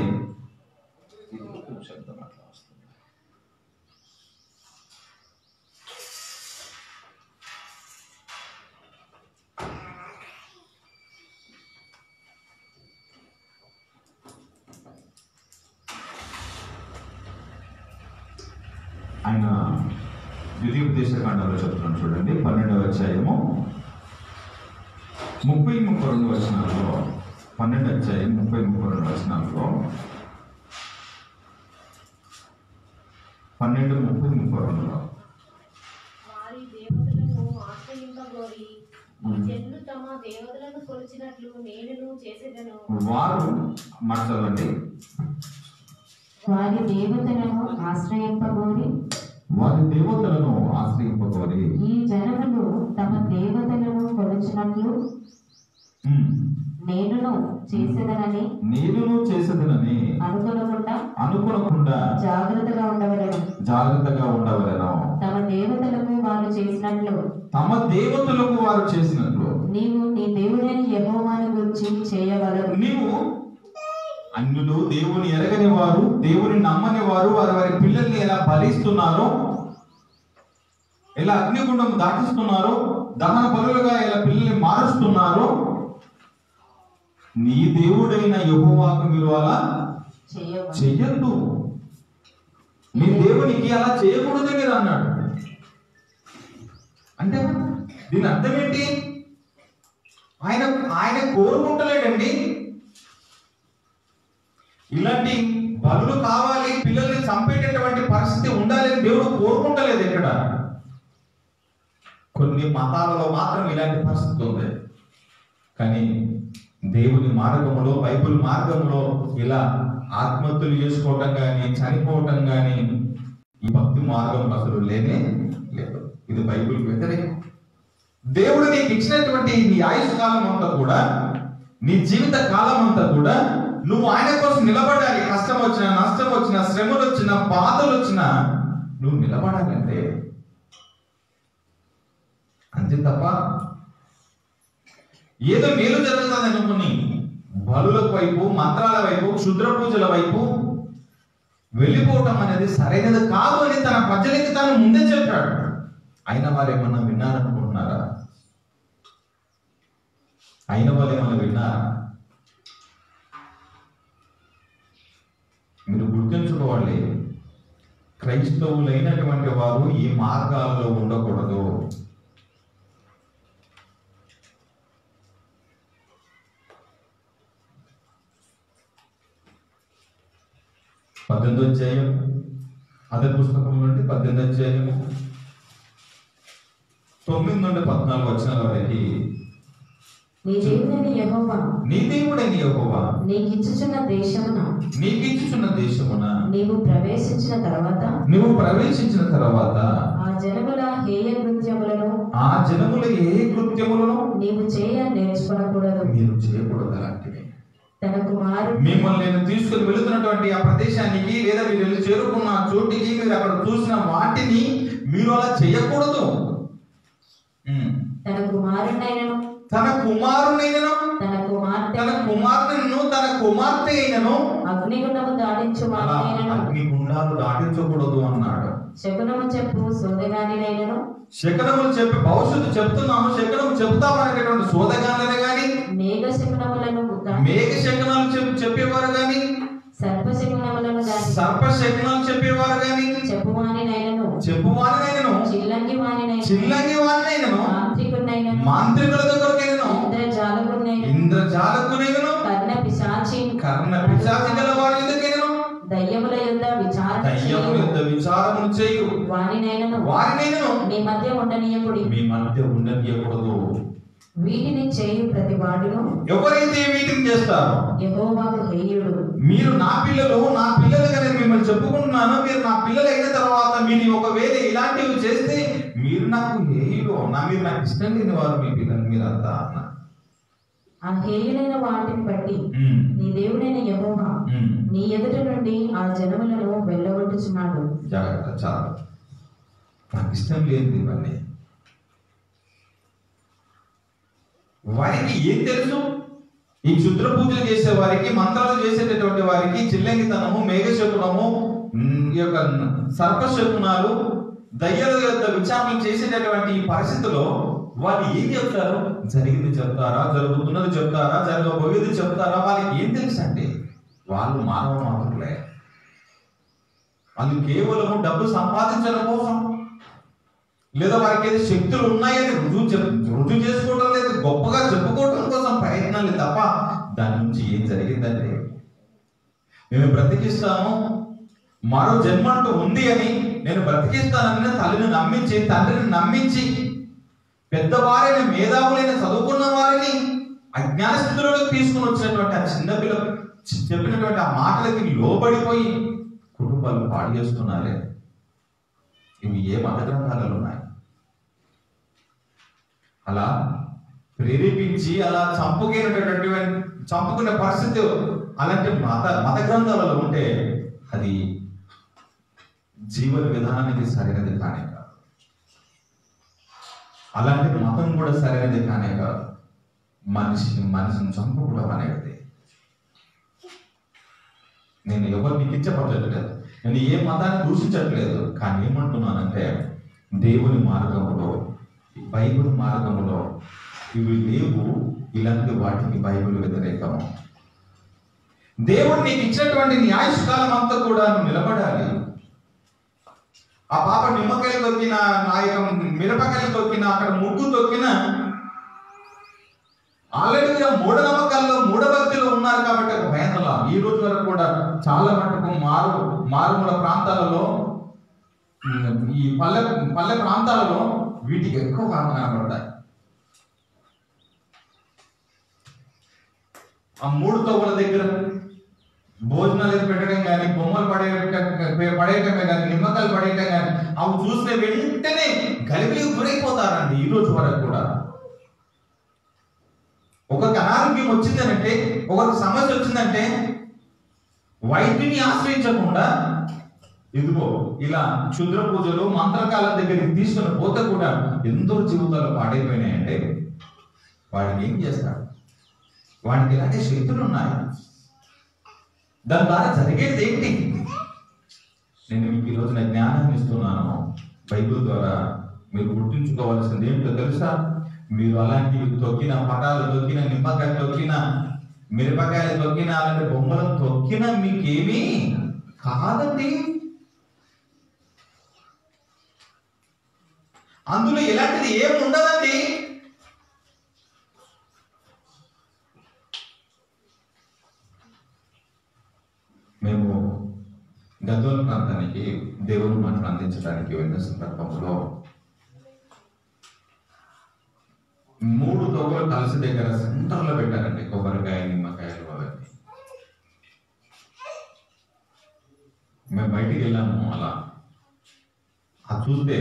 ఆయన ద్వితీయోపదేశకాండంలో చెప్తున్నాను చూడండి, 12వ అధ్యాయము 30-32 వచనాల్లో, 12వ అధ్యాయం 30-32 వచనాల్లో, 12:30-32లో వారి దేవతలను ఆశ్రయింపగోరి ఈ జనులు తమ దేవతలను కొలిచినట్లు నేనును చేసేదను. వారు మాట్లాడండి. వారి దేవతలను ఆశ్రయింపగోరి ఈ జనములు తమ దేవతలను కొలిచినట్లు నేనును చేసేదనని అనుకొనకుండా జాగ్రత్తగా ఉండవలెను. తమ దేవతలకు వారు చేసినట్లు నీవు నీ దేవుడైన యెహోవాను గురించి చేయవలెను. నీవు అన్యులు, దేవుని ఎరగని వారు, దేవుని నమ్మని వారు, వారి పిల్లల్ని ఎలా బలిస్తున్నారో, ఎలా అగ్నిగుండం దాటిస్తున్నారో, దహన బలులుగా ఎలా పిల్లల్ని మారుస్తున్నారో, నీ దేవుడైన యెహోవాకు మీరు అలా చెయ్యొద్దు. నీ దేవునికి అలా చేయకూడదు మీరు అన్నాడు. అంటే దీని అర్థం ఏంటి? ఆయన కోరుకుంటలేడండి. ఇలాంటి బలులు కావాలి, పిల్లల్ని చంపేటటువంటి పరిస్థితి ఉండాలని దేవుడు కోరుకుంటలేదు. ఇక్కడ కొన్ని మతాలలో మాత్రం ఇలాంటి పరిస్థితి ఉంది, కానీ దేవుని మార్గంలో, బైబిల్ మార్గంలో ఇలా ఆత్మహత్యలు చేసుకోవటం కానీ, చనిపోవటం కానీ, ఈ భక్తి మార్గం అసలు లేనే లేదు. ఇది బైబిల్ వ్యతిరేకం. దేవుడు నీకు ఇచ్చినటువంటి నీ ఆయుష్ కాలం అంతా కూడా, నీ జీవిత కాలం అంతా కూడా నువ్వు ఆయన కోసం నిలబడాలి. కష్టం వచ్చినా, నష్టం వచ్చినా, శ్రమలు వచ్చినా, బాధలు వచ్చినా నువ్వు నిలబడాలంటే అంతే తప్ప ఏదో మేలు జరుగుతుంది అనుకుని బలుల వైపు, మంత్రాల వైపు, క్షుద్ర పూజల వైపు వెళ్ళిపోవటం అనేది సరైనది కాదు అని తన ప్రజలకి తాను ముందే చెప్పాడు. అయిన వారు ఏమన్నా విన్నారనుకుంటున్నారా? అయిన వాళ్ళు ఏమన్నా విన్నారా? మీరు గుర్తుంచుకోవాలి, క్రైస్తవులైనటువంటి వారు ఈ మార్గాల్లో ఉండకూడదు. అదే పుస్తకం నుండి 18వ అధ్యాయము 9-14 వచనాల వరకు, నీ దేవుడైన యెహోవా నీకు ఇచ్చుచున్న దేశమున నీవు ప్రవేశించిన తర్వాత ఆ జనముల హేయ కృత్యములను నీవు నేర్చుకోకూడదు. మీరు చేయకూడదు అలాంటివి. తన కుమారుడు మిమ్మల్ని నేను తీసుకుని వెళుతున్నటువంటి ఆ ప్రదేశానికి, లేదా మీరు వెళ్ళి చేరుకున్న చోటికి, మీరు అక్కడ చూసిన వాటిని మీరు అలా చేయకూడదు. తన కుమారుడైనను తన కుమార్తె అయినను అగ్నిగుండము అగ్నిగుండాలు దాటించకూడదు అన్నాడు. శకునము చెప్పు సోదగానినైనను, శకునములు చెప్పి భవిష్యత్తు చెప్తున్నాము, శకునము చెప్తామనేటటువంటి సోదగానులనే గాని, మేఘ శకునములను చెప్పేవారు గాని, సర్ప శకునములను చెప్పేవారు గాని, చెప్పువానినైనను చిల్లంగి వానినైనను మాంత్రికుల దగ్గరకైనను ఇంద్రజాలకునైనను కర్ణ పిశాచి గల వారి యొద్దకైనను దయ్యముల యొద్ద విచారమును చేయు వారినైనను వారినైనను మీ మధ్య ఉండనీయకూడదు. వీటిని చేయు ప్రతి వాడును ఎవరైతే వీటిని చేస్తారో యెహోవాకు హేయుడు. మీరు నా పిల్లలుగా నేను మిమ్మల్ని చెప్పుకుంటున్నాను. మీరు నా పిల్లలు అయిన తర్వాత మీరు ఒకవేళ ఇలాంటివి చేస్తే మీరు నాకు హేయుడు, మీరు నాకు ఇష్టం లేని వారు మీ పిల్లలు మీరంతా అన్న. ఆ హేయులైన వాటిని బట్టి నీ దేవుడైన యెహోవా నీ ఎదుట నుండి ఆ జనములను వెళ్ళగొట్టుచున్నాడు. జాగ్రత్త, చాలా నాకు ఇష్టం లేదు ఇవన్నీ. వారికి ఏం తెలుసు? ఈ క్షుద్ర పూజలు చేసే వారికి, మంత్రాలు చేసేటటువంటి వారికి చిల్లంగితనము, మేఘశకునము, ఈ యొక్క సర్పశకునాలు, దయ్యాల యొక్క విచారణ చేసేటటువంటి ఈ పరిస్థితిలో వాళ్ళు ఏం చెప్తారు? జరిగింది చెప్తారా, జరుగుతున్నది చెప్తారా, జరగబోయేది చెప్తారా? వాళ్ళకి ఏం తెలుసు అంటే వాళ్ళు మానవ మాత్రులే. వాళ్ళు కేవలం డబ్బు సంపాదించడం కోసం, లేదా వారికి ఏదో శక్తులు ఉన్నాయని రుజువు చేసుకోవడం లేదు, గొప్పగా చెప్పుకోవడం కోసం ప్రయత్నాలు తప్ప దాని నుంచి ఏం జరిగిందంటే నేను బ్రతికిస్తాను, మరో జన్మ అంటూ ఉంది అని నేను బ్రతికిస్తానని తల్లిని నమ్మించి, తండ్రిని నమ్మించి, పెద్దవారైన మేధావులైన చదువుకున్న వారిని అజ్ఞాన స్థితిలోకి తీసుకుని వచ్చినటువంటి ఆ చిన్నపిల్ల చెప్పినటువంటి ఆ మాటలకి లోబడిపోయి కుటుంబాలు పాడు చేస్తున్నారే. ఇవి ఏ మత గ్రంథాలలో ఉన్నాయి? అలా ప్రేరేపించి అలా చంపుకునే పరిస్థితి అలాంటి మత గ్రంథాలలో ఉంటే అది జీవన విధానానికి సరైనది కానే కాదు. అలాంటి మతం కూడా సరైనది కానే కాదు. మనిషిని చంపుకోవడం అనేది నేను ఎవరిని కించపరచట్లేదు, నేను ఏ మతాన్ని దూషించట్లేదు. కానీ ఏమంటున్నానంటే దేవుని మార్గములో, బైబిల్ మార్గములో ఇవి లేవు. ఇలాంటి వాటికి బైబిల్ వ్యతిరేకము. దేవుడు నీకు ఇచ్చినటువంటి నీ ఆయుష్కాలం అంతా కూడా నిలబడాలి. ఆ పాప నిమ్మకాయలు తొక్కిన, ఆ యొక్క మిరపకాయలు తొక్కిన, అక్కడ ముగ్గు తొక్కిన ఆల్రెడీ మూఢనమ్మకాల్లో, మూఢభక్తిలో ఉన్నారు కాబట్టి ఒక భయంలా ఈ రోజు వరకు కూడా చాలా మటుకు మారుమూల ప్రాంతాలలో, ఈ పల్లె ప్రాంతాలలో వీటికి ఎక్కువ కనబడతాయి. ఆ 3 తోవల దగ్గర భోజనాలు పెట్టడం కానీ, బొమ్మలు పడేయటమే కానీ, నిమ్మకాయలు పడేయటం కానీ, అవి చూసిన వెంటనే గలిబిలికి గురైపోతారండి ఈ రోజు వరకు కూడా. ఒకరికి అనారోగ్యం వచ్చిందనంటే, ఒకరికి సమస్య వచ్చిందంటే వైద్యుని ఆశ్రయించకుండా ఇదిగో ఇలా క్షుద్ర పూజలు, మంత్రకాల దగ్గరికి తీసుకుని పోతే కూడా ఎంతో జీవితాలు పాడైపోయినాయంటే వాడికి ఏం చేస్తాడు? వాడికి ఇలాంటి శక్తులు ఉన్నాయి. దాని ద్వారా జరిగేది ఏంటి? నేను మీకు ఈ రోజున జ్ఞానాన్ని ఇస్తున్నాను బైబిల్ ద్వారా. మీరు గుర్తుంచుకోవాల్సింది ఏంటో తెలుసా? మీరు అలాంటివి తొక్కిన, పటాలు తొక్కిన, నిమ్మకాయలు తొక్కిన, మిరపకాయలు తొక్కిన, అలాంటి బొమ్మలను తొక్కిన మీకేమీ కాదండి. అందులో ఇలాంటిది ఏమి ఉండదండి. మేము గద్వాల ప్రాంతానికి దేవుని మాటలు అందించడానికి వెళ్ళిన సందర్భంలో 3 తోవలు కలిసి దగ్గర సెంటర్లో పెట్టారండి. కొబ్బరికాయ, నిమ్మకాయలు అవన్నీ. మేము బయటికి వెళ్ళాము. అలా అది చూస్తే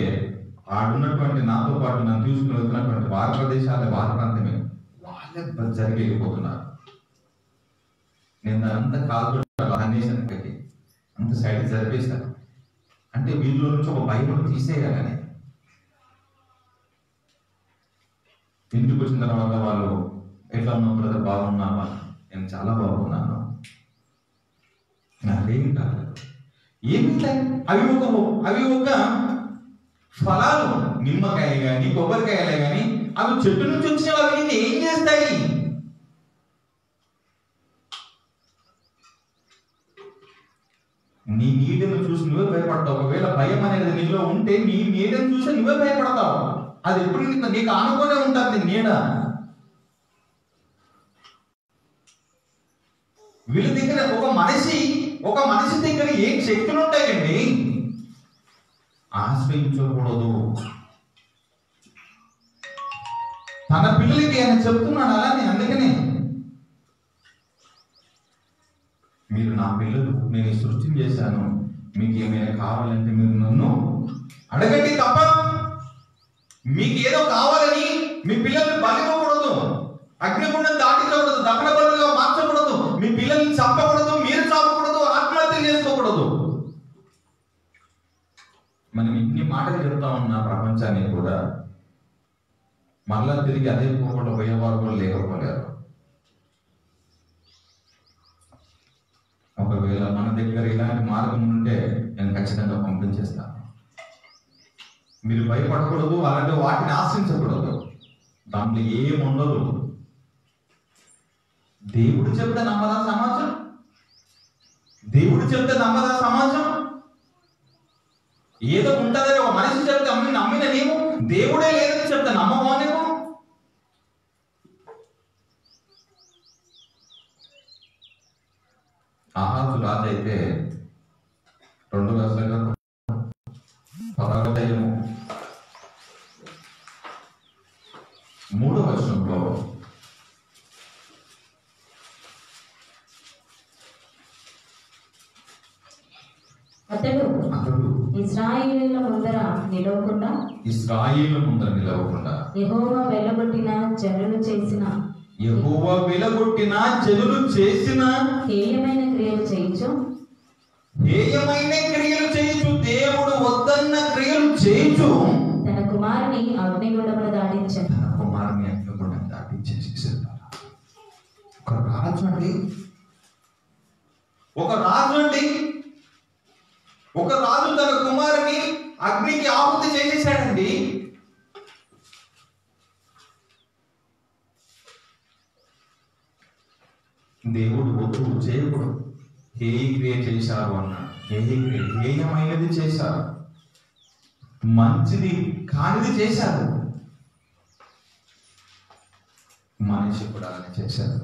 ఆడున్నటువంటి, నాతో పాటు నన్ను తీసుకుని వెళ్తున్నటువంటి వారి ప్రాంతమే వాళ్ళే జరిగి వెళ్ళిపోతున్నారు. నేను దానంతా కాల్తో అనేసాను, పెట్టి అంత సైడ్ జరిపేశాను. అంటే వీళ్ళ నుంచి ఒక భయం తీసేయాలని. ఇంటికి వచ్చిన తర్వాత వాళ్ళు ఎట్లా ఉన్నావు బ్రదర్, బాగున్నావా? నేను చాలా బాగున్నాను. నాకేమి కాదు. ఏమి అవి ఒక ఫలాలు, నిమ్మకాయ కానీ, కొబ్బరికాయలే కానీ, అవి చెట్టు నుంచి వచ్చిన అవి ఏం చేస్తాయి? నీ నీడను చూసి నువ్వే భయపడతావు. ఒకవేళ భయం అనేది నీలో ఉంటే నీ నీడను చూసి నువ్వే భయపడతావు. అది ఎప్పుడు నీకు ఆనుకునే ఉంటుంది నీడ. వీళ్ళ దగ్గర ఒక మనిషి దగ్గర ఏం శక్తులు ఉంటాయండి? ఆశ్రయించకూడదు. తన పిల్లలకి ఆయన చెప్తున్నాడు అలానే. అందుకనే మీరు నా పిల్లలు, నేను సృష్టిని చేశాను, మీకు ఏమైనా కావాలంటే మీరు నన్ను అడగండి తప్ప మీకు ఏదో కావాలని మీ పిల్లల్ని బలివ్వకూడదు, అగ్నిగుండం దాటించకూడదు, దహన బలులుగా మార్చకూడదు, మీ పిల్లల్ని చంపకూడదు, మీరు చంపకూడదు, ఆత్మహత్య చేసుకోకూడదు. మనం ఇన్ని మాటలు చెప్తా ఉన్న ప్రపంచానికి కూడా మరలా తిరిగి అదే పోకుండా పోయేవారు కూడా లేకపోలేరు. ఒకవేళ మన దగ్గర ఇలాంటి మార్గం ఉంటే నేను ఖచ్చితంగా పంపించేస్తాను. మీరు భయపడకూడదు, అలాంటి వాటిని ఆశించకూడదు, దాంట్లో ఏముండదు. దేవుడు చెప్తే నమ్మదా సమాజం? దేవుడు చెప్తే నమ్మదా సమాజం? ఏదో ఉంటుందని ఒక మనిషి చెప్తే నమ్మిన నీవు, దేవుడే లేదని చెప్తే నమ్మవా నీవు? ఆహాజు రాజు అయితే 2 వర్షాలుగా 3వ వచనంలో అతడు ఇశ్రాయేలీయుల ముందర నిలవకుండా యెహోవా వెలగొట్టిన జనులు చేసిన హేయమైన క్రియలు చేయించు, దేవుడు వద్దన్న క్రియలు చేయించు, తన కుమారుని అగ్నిగుండమున దాటించాడు. ఒక రాజు తన కుమారుని అగ్నికి ఆహుతి చేసేసాడండి. దేవుడు వద్దు చేయకూడదు, హేయ క్రియ చేశారు అన్నాడు. హేయమైనది చేశారు, మంచిది కానిది చేశారు. మనిషి కూడా అలానే చేశారు.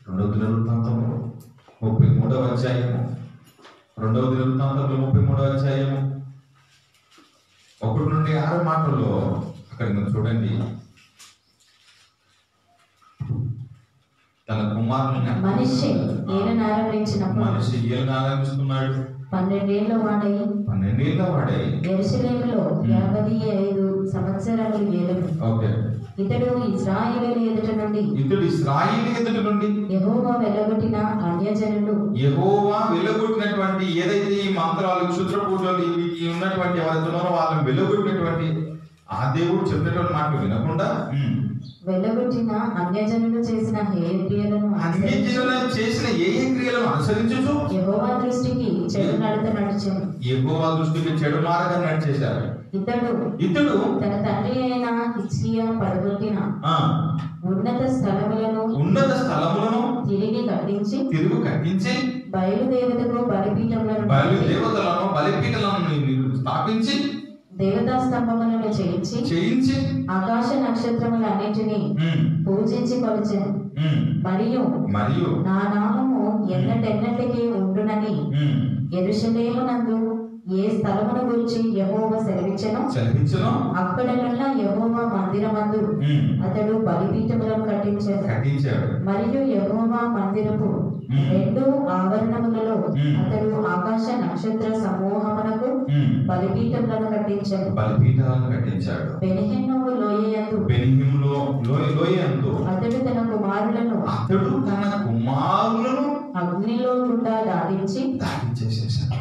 2వ దినవృత్తాంతము 33వ అధ్యాయము 2వ దినవృత్తాంతంలో 33వ అధ్యాయము 1 నుండి 6 మాటల్లో అక్కడ మీరు చూడండి. తన కుమారుని మనిషి ఏలను ఆరంభిస్తున్నాడు. 12 ఏళ్ల వాడై యెరూషలేములో 55 సంవత్సరాలు ఏలెను. ఇతడు ఇశ్రాయేలీయుల ఎదుట నుండి యెహోవా వెలగొట్టినటువంటి ఏదైతే ఈ మంత్రాలు, క్షుద్ర పూజలు ఇవి ఉన్నటువంటి ఎవరైతున్నారో వాళ్ళని వెలగొట్టినటువంటి ఆ దేవుడు చెప్పినటువంటి మాట వినకుండా వెళ్ళగొట్టిన అన్యజనులు చేసిన హేయ క్రియలను అనుసరించు యెహోవా దృష్టికి చెడు నడత నడిచారు. యెహోవా దృష్టికి చెడు మార్గం నడిచేశారు. ఇతడు తన తండ్రి అయిన హిజ్కియా పడగొట్టిన ఉన్నత స్థలములను తిరిగి కట్టించి బయలుదేవతకు బలిపీఠములను స్థాపించి దేవతా స్తంభములను చేయించి ఆకాశ నక్షత్రములన్నిటినీ పూజించి కొలిచెను. మరియు నా నామము ఎన్నటెన్నటికీ ఉండునని యెరూషలేమునందు ఏ స్థలమును గురించి యెహోవా సెలవిచ్చెనో అక్కడనున్న యెహోవా మందిరమందు అతడు బలిపీఠములను కట్టించాడు. మరియు యెహోవా మందిరపు 2 ఆవరణములలో అతడు ఆకాశ నక్షత్ర సమూహమునకు బలిపీఠములను కట్టించాడు. బెన్హిన్నోము లోయయందు అతడు తన కుమారులను అగ్నిలో గుండా దాటించేశాడు.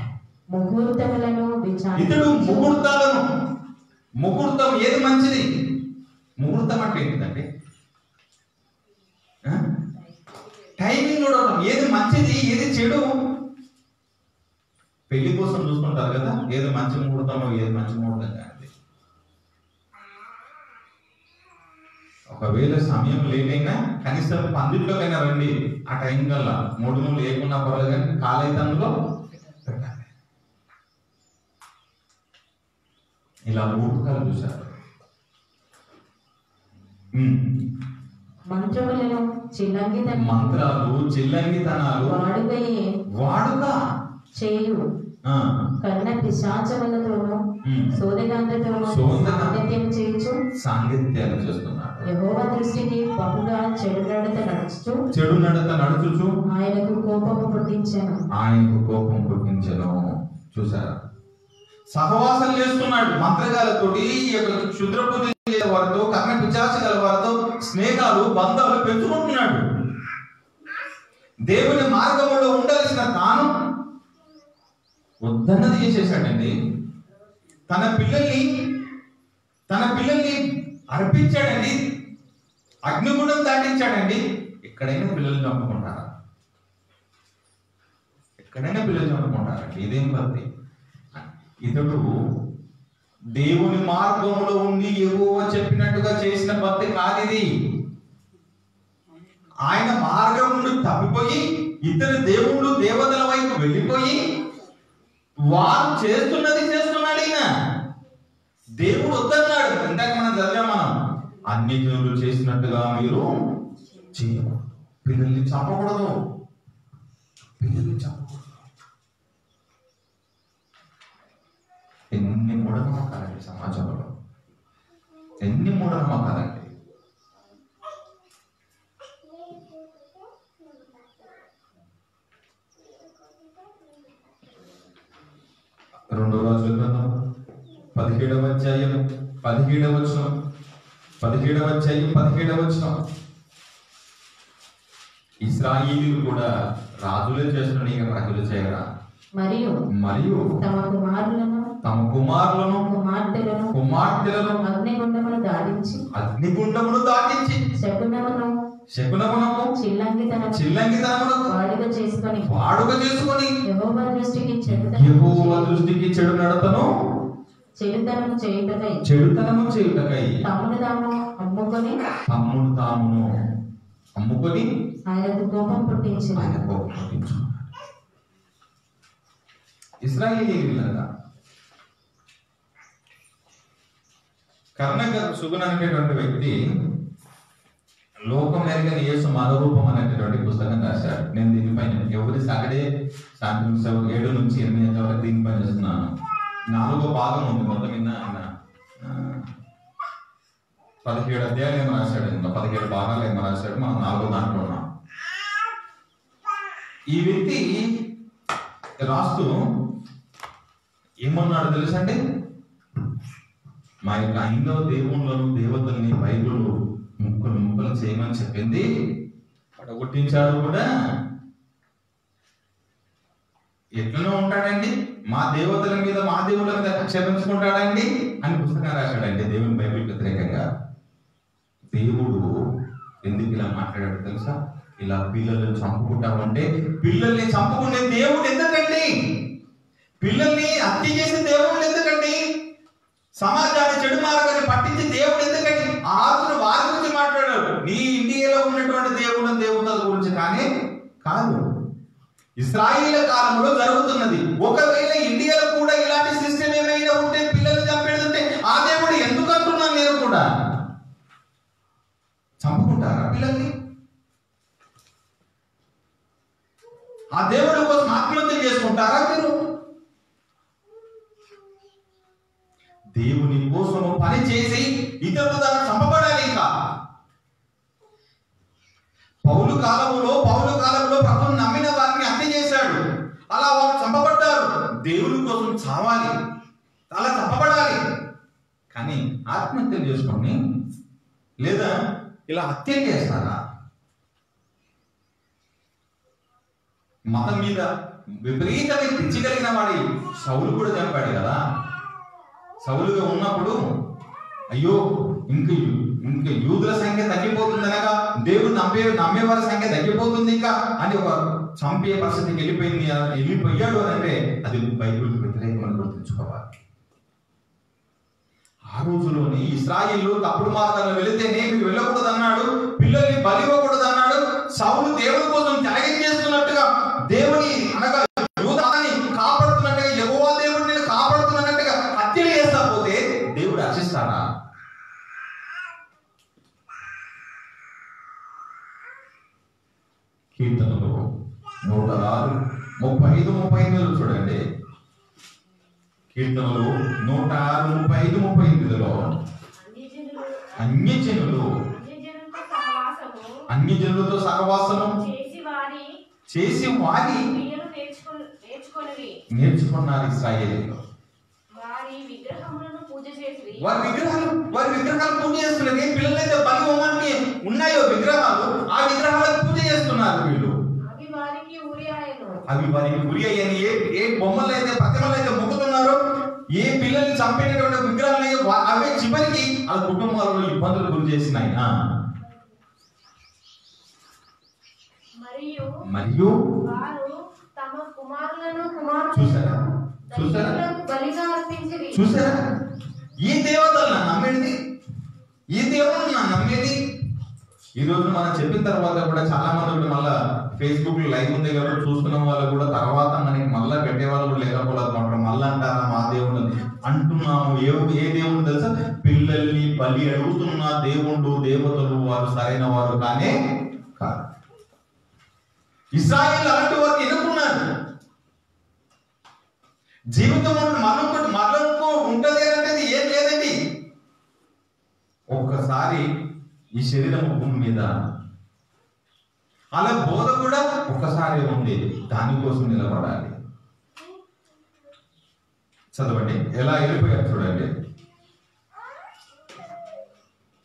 ముహూర్తం ఏది మంచిది? ముహూర్తం అంటే ఏంటంటే టైమింగ్ చూడటం, ఏది మంచిది ఏది చెడు. పెళ్లి కోసం చూసుకుంటారు కదా, ఏది మంచి ముహూర్తం ఏది మంచి ముహూర్తం కాదు. ఒకవేళ సమయం లేట్ అయినా కనీసం పందిట్లోకైనా రండి, ఆ టైం కల్లా 3 మూడు లేకున్నా పర్వాలేదు, కానీ కాలైతే అందులో పెట్టాలి. ఇలా మూర్ఖాలు చూశారు. మంత్రాలు చిల్లంగితనాలు వాడుక చేయు కన్న పిశాచములతోనూ సోదెగాండ్రతో సాంగత్యం చేయొచ్చు, సాంగత్యాలు చేస్తున్నాడు. యెహోవా దృష్టికి బహుగా చెడు నడత నడుచుచు ఆయనకు కోపం పుట్టించెను. చూసారా, సహవాసం చేస్తున్నాడు మంత్రగాలతోటి, క్షుద్ర పూజ చేసే వారితో, కర్ణ పిశాచ గల వారితో స్నేహాలు బంధాలు పెంచుకుంటున్నాడు. దేవుని మార్గంలో ఉండాల్సిన తాను వద్దన్నది చేసేసాడండి. తన పిల్లల్ని అర్పించాడండి, అగ్నిగుండం దాటించాడండి. ఎక్కడైనా పిల్లలు చంపుకుంటారా? ఎక్కడైనా పిల్లలు చంపుకుంటారండి. ఇదేం పద్ధతి? ఇతడు దేవుని మార్గంలో ఉండి యెహోవా చెప్పినట్టుగా చేసిన పద్ధతి కాదు ఇది. ఆయన మార్గం నుండి తప్పిపోయి ఇతర దేవుళ్ళు దేవతల వైపు వెళ్ళిపోయి వారు చేస్తున్నది చేస్తున్నాడు. ఈయన దేవుడు వద్దన్నాడు. ఇందాక మనం చదివాం, అన్ని జనులు చేసినట్టుగా మీరు చేయకూడదు, పిల్లల్ని చంపకూడదు. ఎన్ని మూఢనమ్మకాలండి సమాజంలో, ఎన్ని మూఢనమ్మకాలండి. రెండో రాజుల గ్రంథం 17వ అధ్యాయం 17వ వచనం, 17వ అధ్యాయం 17వ వచనం. ఇశ్రాయేలీయులు కూడా రాజులే చేస్తున్న ప్రజలు చేయరా? మరియు తమ కుమారులను కుమార్తెలను అగ్నిగుండమును దాటించి శకునమును చిల్లంగితనమును వాడుక చేసుకొని యెహోవా దృష్టికి చెడు నడతను చెడుతనము చేయుటకై తమ్ముడు తామును అమ్ముకొని ఆయనకు కోపం పుట్టించున్నాడు. ఇశ్రాయేలీయులంతా సుగుణ అనేటువంటి వ్యక్తి లోకం ఎరగని యేసు మనరూపం అనేటటువంటి పుస్తకం రాశాడు. నేను దీనిపైన ఎవరి సాటర్డే 7 నుంచి 8 వరకు దీనిపైన చేస్తున్నాను. 4వ భాగం ఉంది. మొత్తం మీద ఆయన 17 అధ్యాయాలు ఏమో రాశాడు, 17 భాగాలు ఏమో రాశాడు. మనం 4వ దాంట్లో ఉన్నాం. ఈ వ్యక్తి రాస్తూ ఏమన్నాడు తెలుసండి? మా యొక్క హైందవ దేవుళ్ళను దేవతల్ని బైబిల్ ముక్కలు చేయమని చెప్పింది, పడగొట్టించాడు కూడా. ఎట్లనో ఉంటాడండి, మా దేవతల మీద మా దేవుళ్ళ మీద క్షమించుకుంటాడండి అని పుస్తకం రాశాడండి దేవుని బైబిల్ వ్యతిరేకంగా. దేవుడు ఎందుకు ఇలా మాట్లాడాడు తెలుసా? ఇలా పిల్లల్ని చంపుకుంటామంటే, పిల్లల్ని చంపుకునే దేవుడు ఎందుకండి? పిల్లల్ని హత్య చేసే దేవుడు ఎందుకండి? సమాజాన్ని చెడు మార్గాన్ని పట్టించి దేవుడు ఎందుకండి? ఆత్మను వారి గురించి మాట్లాడాడు. నీ ఇండియాలో ఉన్నటువంటి దేవుడు దేవతల గురించి కానీ కాదు. ఇశ్రాయేలు కాలంలో జరుగుతున్నది. ఒకవేళ ఇండియాలో కూడా ఇలాంటి సిస్టమ్ ఏమైనా ఉంటే, పిల్లలు చంపేస్తుంటే, ఆ దేవుడు ఎందుకు అంటున్నాను నేను కూడా? చంపుకుంటారా పిల్లల్ని? ఆ దేవుడి కోసం ఆత్మహత్య చేసుకుంటారా మీరు? దేవుని కోసం పని చేసి ఇతరులు దాన్ని చంపబడాలి. ఇంకా పౌలు కాలంలో ప్రభువును నమ్మిన వారిని హత్య చేశాడు. అలా వారు చంపబడ్డారు. దేవుని కోసం చావాలి, అలా చంపబడాలి. కానీ ఆత్మహత్య చేసుకోండి లేదా ఇలా హత్య చేస్తారా? మతం మీద విపరీతమైన పిచ్చి కలిగిన వాడి సౌలు కూడా చంపాడు కదా. సౌలుగా ఉన్నప్పుడు అయ్యో ఇంక యూదుల సంఖ్య తగ్గిపోతుంది అనగా దేవుడు నమ్మేవారి సంఖ్య తగ్గిపోతుంది ఇంకా అని ఒక చంపే పరిస్థితికి వెళ్ళిపోయాడు అని అంటే అది బైబిల్కి వ్యతిరేకమని గుర్తుంచుకోవాలి. ఆ రోజులోని ఇశ్రాయేలు తప్పుడు మార్గాల్లో వెళితేనే మీరు వెళ్ళకూడదు అన్నాడు. పిల్లల్ని బలి ఇవ్వకూడదు అన్నాడు. సౌలు దేవుడి కోసం త్యాగం చేస్తున్నట్టుగా, దేవుని అనగా యూదాన్ని కాపాడుతున్నట్టుగా, యెహోవా దేవుడిని కాపాడుతున్నట్టుగా హత్యలు చేస్తా పోతే దేవుడు రక్షిస్తాడా? కీర్తనలు 106, 35, 38 చూడండి. కీర్తనలు 135:38లో అన్యజనులు అన్యజనులతో సహవాసము చేసి వారి నేర్చుకున్నారు ఇశ్రాయేలీయులు. వారి విగ్రహాలు పూజ చేస్తున్నారు. ఏ పిల్లలైతే బలి హోమానికి ఉన్నాయో విగ్రహాలు, ఆ విగ్రహాలకు పూజ చేస్తున్నారు వీళ్ళు. అవి వారికి ఉరి అయ్యని ఏ బొమ్మలు అయితే ప్రతిమలు అయితే మొక్కుతున్నారో, ఏ పిల్లల్ని చంపేటటువంటి విగ్రహాలు అవే చివరికి వాళ్ళ కుటుంబాలలో ఇబ్బందులు గురి చేసినాయి. మరియు చూసారా ఈ దేవతలు నమ్మేది, ఈ దేవుడు నమ్మేది. ఈ రోజు మనం చెప్పిన తర్వాత కూడా చాలా మంది మళ్ళా ఫేస్బుక్ లో లైవ్ ఉంది కాబట్టి చూస్తున్న వాళ్ళు కూడా తర్వాత మనకి మళ్ళా పెట్టే వాళ్ళు కూడా లేకపోలేదు. మళ్ళా అంటారా మా దేవుడు అంటున్నాము. ఏ దేవుడు తెలుసా? పిల్లల్ని బలి అడుగుతున్న దేవుడు దేవతలు వారు సరైన వారు కానే కాదు. ఇశ్రాయేలు అలాంటి వారు ఎన్నుకున్నారు. జీవితం మరణంకు ఉంటది అనేది ఏం లేదండి. ఒక్కసారి ఈ శరీరం భూమి మీద అలా బోధ కూడా ఒక్కసారి ఉంది. దానికోసం నిలబడాలి. చదవండి ఎలా వెళ్ళిపోయారు చూడండి.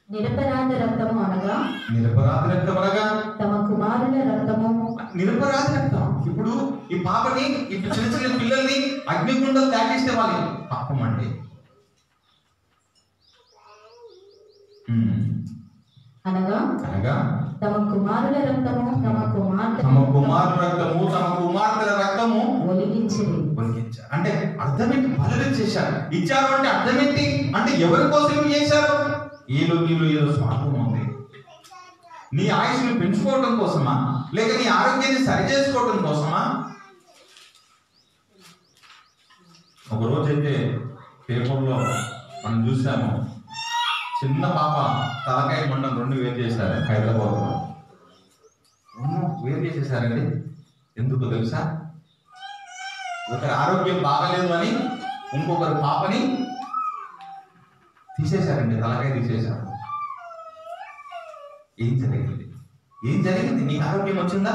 నిరపరాధ రక్తము అనగా తమ కుమారుల రక్తము. నిరపరాధ రక్తం. ఇప్పుడు ఈ పాపని ఇప్పుడు చిన్న చిన్న పిల్లల్ని అగ్నిగుండం దాటిస్తే వాళ్ళ పాపం అండి. అనగా తమ కుమారుల రక్తము తమ కుమార్తెల రక్తము ఒలిగించారు. అంటే అర్థం ఏంటి? బలులు చేశారు. ఇచ్చారు అంటే అర్థం ఏంటి? అంటే ఎవరి కోసం చేశారు? నీలో ఏదో స్వార్థం ఉంది. నీ ఆయుష్ను పెంచుకోవడం కోసమా, లేక నీ ఆరోగ్యాన్ని సరి చేసుకోవడం కోసమా? ఒకరోజైతే పేపర్లో మనం చూసాము, చిన్న పాప తలకాయ మండం 2 వేరు చేశారు హైదరాబాద్ లో. వేరు చేసేసారండి. ఎందుకు తెలుసా? ఒకరి ఆరోగ్యం బాగలేదు అని ఇంకొకరి పాపని తీసేశారండి. తలకాయ తీసేశారు. ఏం జరిగింది? నీకు ఆరోగ్యం వచ్చిందా?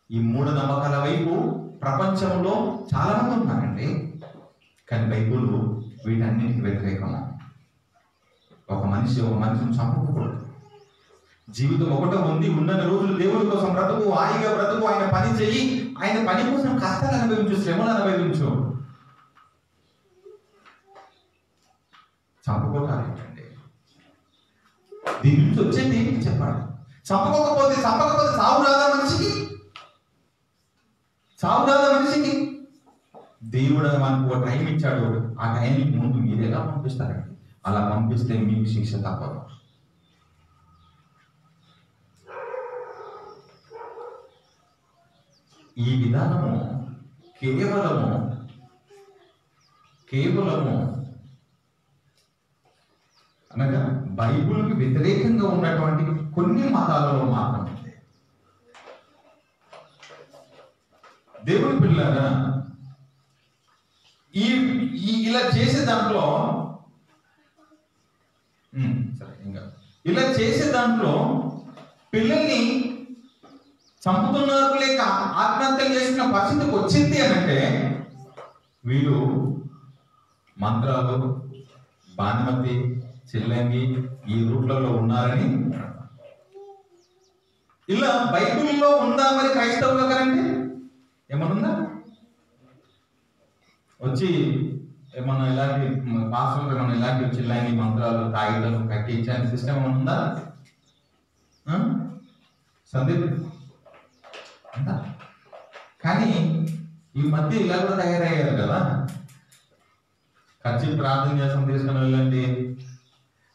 ఈ మూఢనమ్మకాల వైపు ప్రపంచంలో చాలా మంది ఉన్నారండి. కానీ బైబుల్ వీటన్నిటికి వ్యతిరేకము. ఒక మనిషిని చంపకూడదు. జీవితం ఒకటో ఉంది. ఉన్నన్ని రోజులు దేవుడి కోసం బ్రతుకు, హాయిగా బ్రతుకు. ఆయన పని చెయ్యి. ఆయన పని కోసం కష్టాలు అనుభవించు, శ్రమలు అనుభవించు. చంపుకోటాలండి. దీని నుంచి వచ్చేది ఏంటి చెప్పాలి? చంపకపోతే సావు రాదా మనిషికి? దేవుడు మనకు ఒక టైం ఇచ్చాడు. ఆ టైంకి ముందు మీరు ఎలా పంపిస్తారండి? అలా పంపిస్తే మీకు శిక్ష తప్పదు. ఈ విధానము కేవలము అనగా బైబిల్కి వ్యతిరేకంగా ఉన్నటువంటి కొన్ని మతాలలో మాత్రమే. దేవుని పిల్లలారా, ఇలా చేసే దాంట్లో పిల్లల్ని చంపుతున్నారు, లేక ఆత్మహత్యలు చేసిన పరిస్థితికి వచ్చింది అని అంటే వీళ్ళు మంత్రాలు, బాణమతి, చిల్లంగి ఈ రూట్లలో ఉన్నారని. ఇలా బైబిల్లో ఉందా మరి క్రైస్తవులు కదండి? ఏమనుందా? వచ్చి ఏమన్నా ఇలాంటి పాస్టర్లు ఏమన్నా ఇలాంటి చిల్లంగి మంత్రాలు తాగిటలు కట్టి ఇచ్చే సిస్టమ్ ఏమన్నా ఉందా? సందీప్ అంతా. కానీ ఈ మధ్య ఇలా కూడా తయారయ్యారు కదా. ఖర్చు ప్రార్థన చేసుకుని తీసుకుని వెళ్ళండి,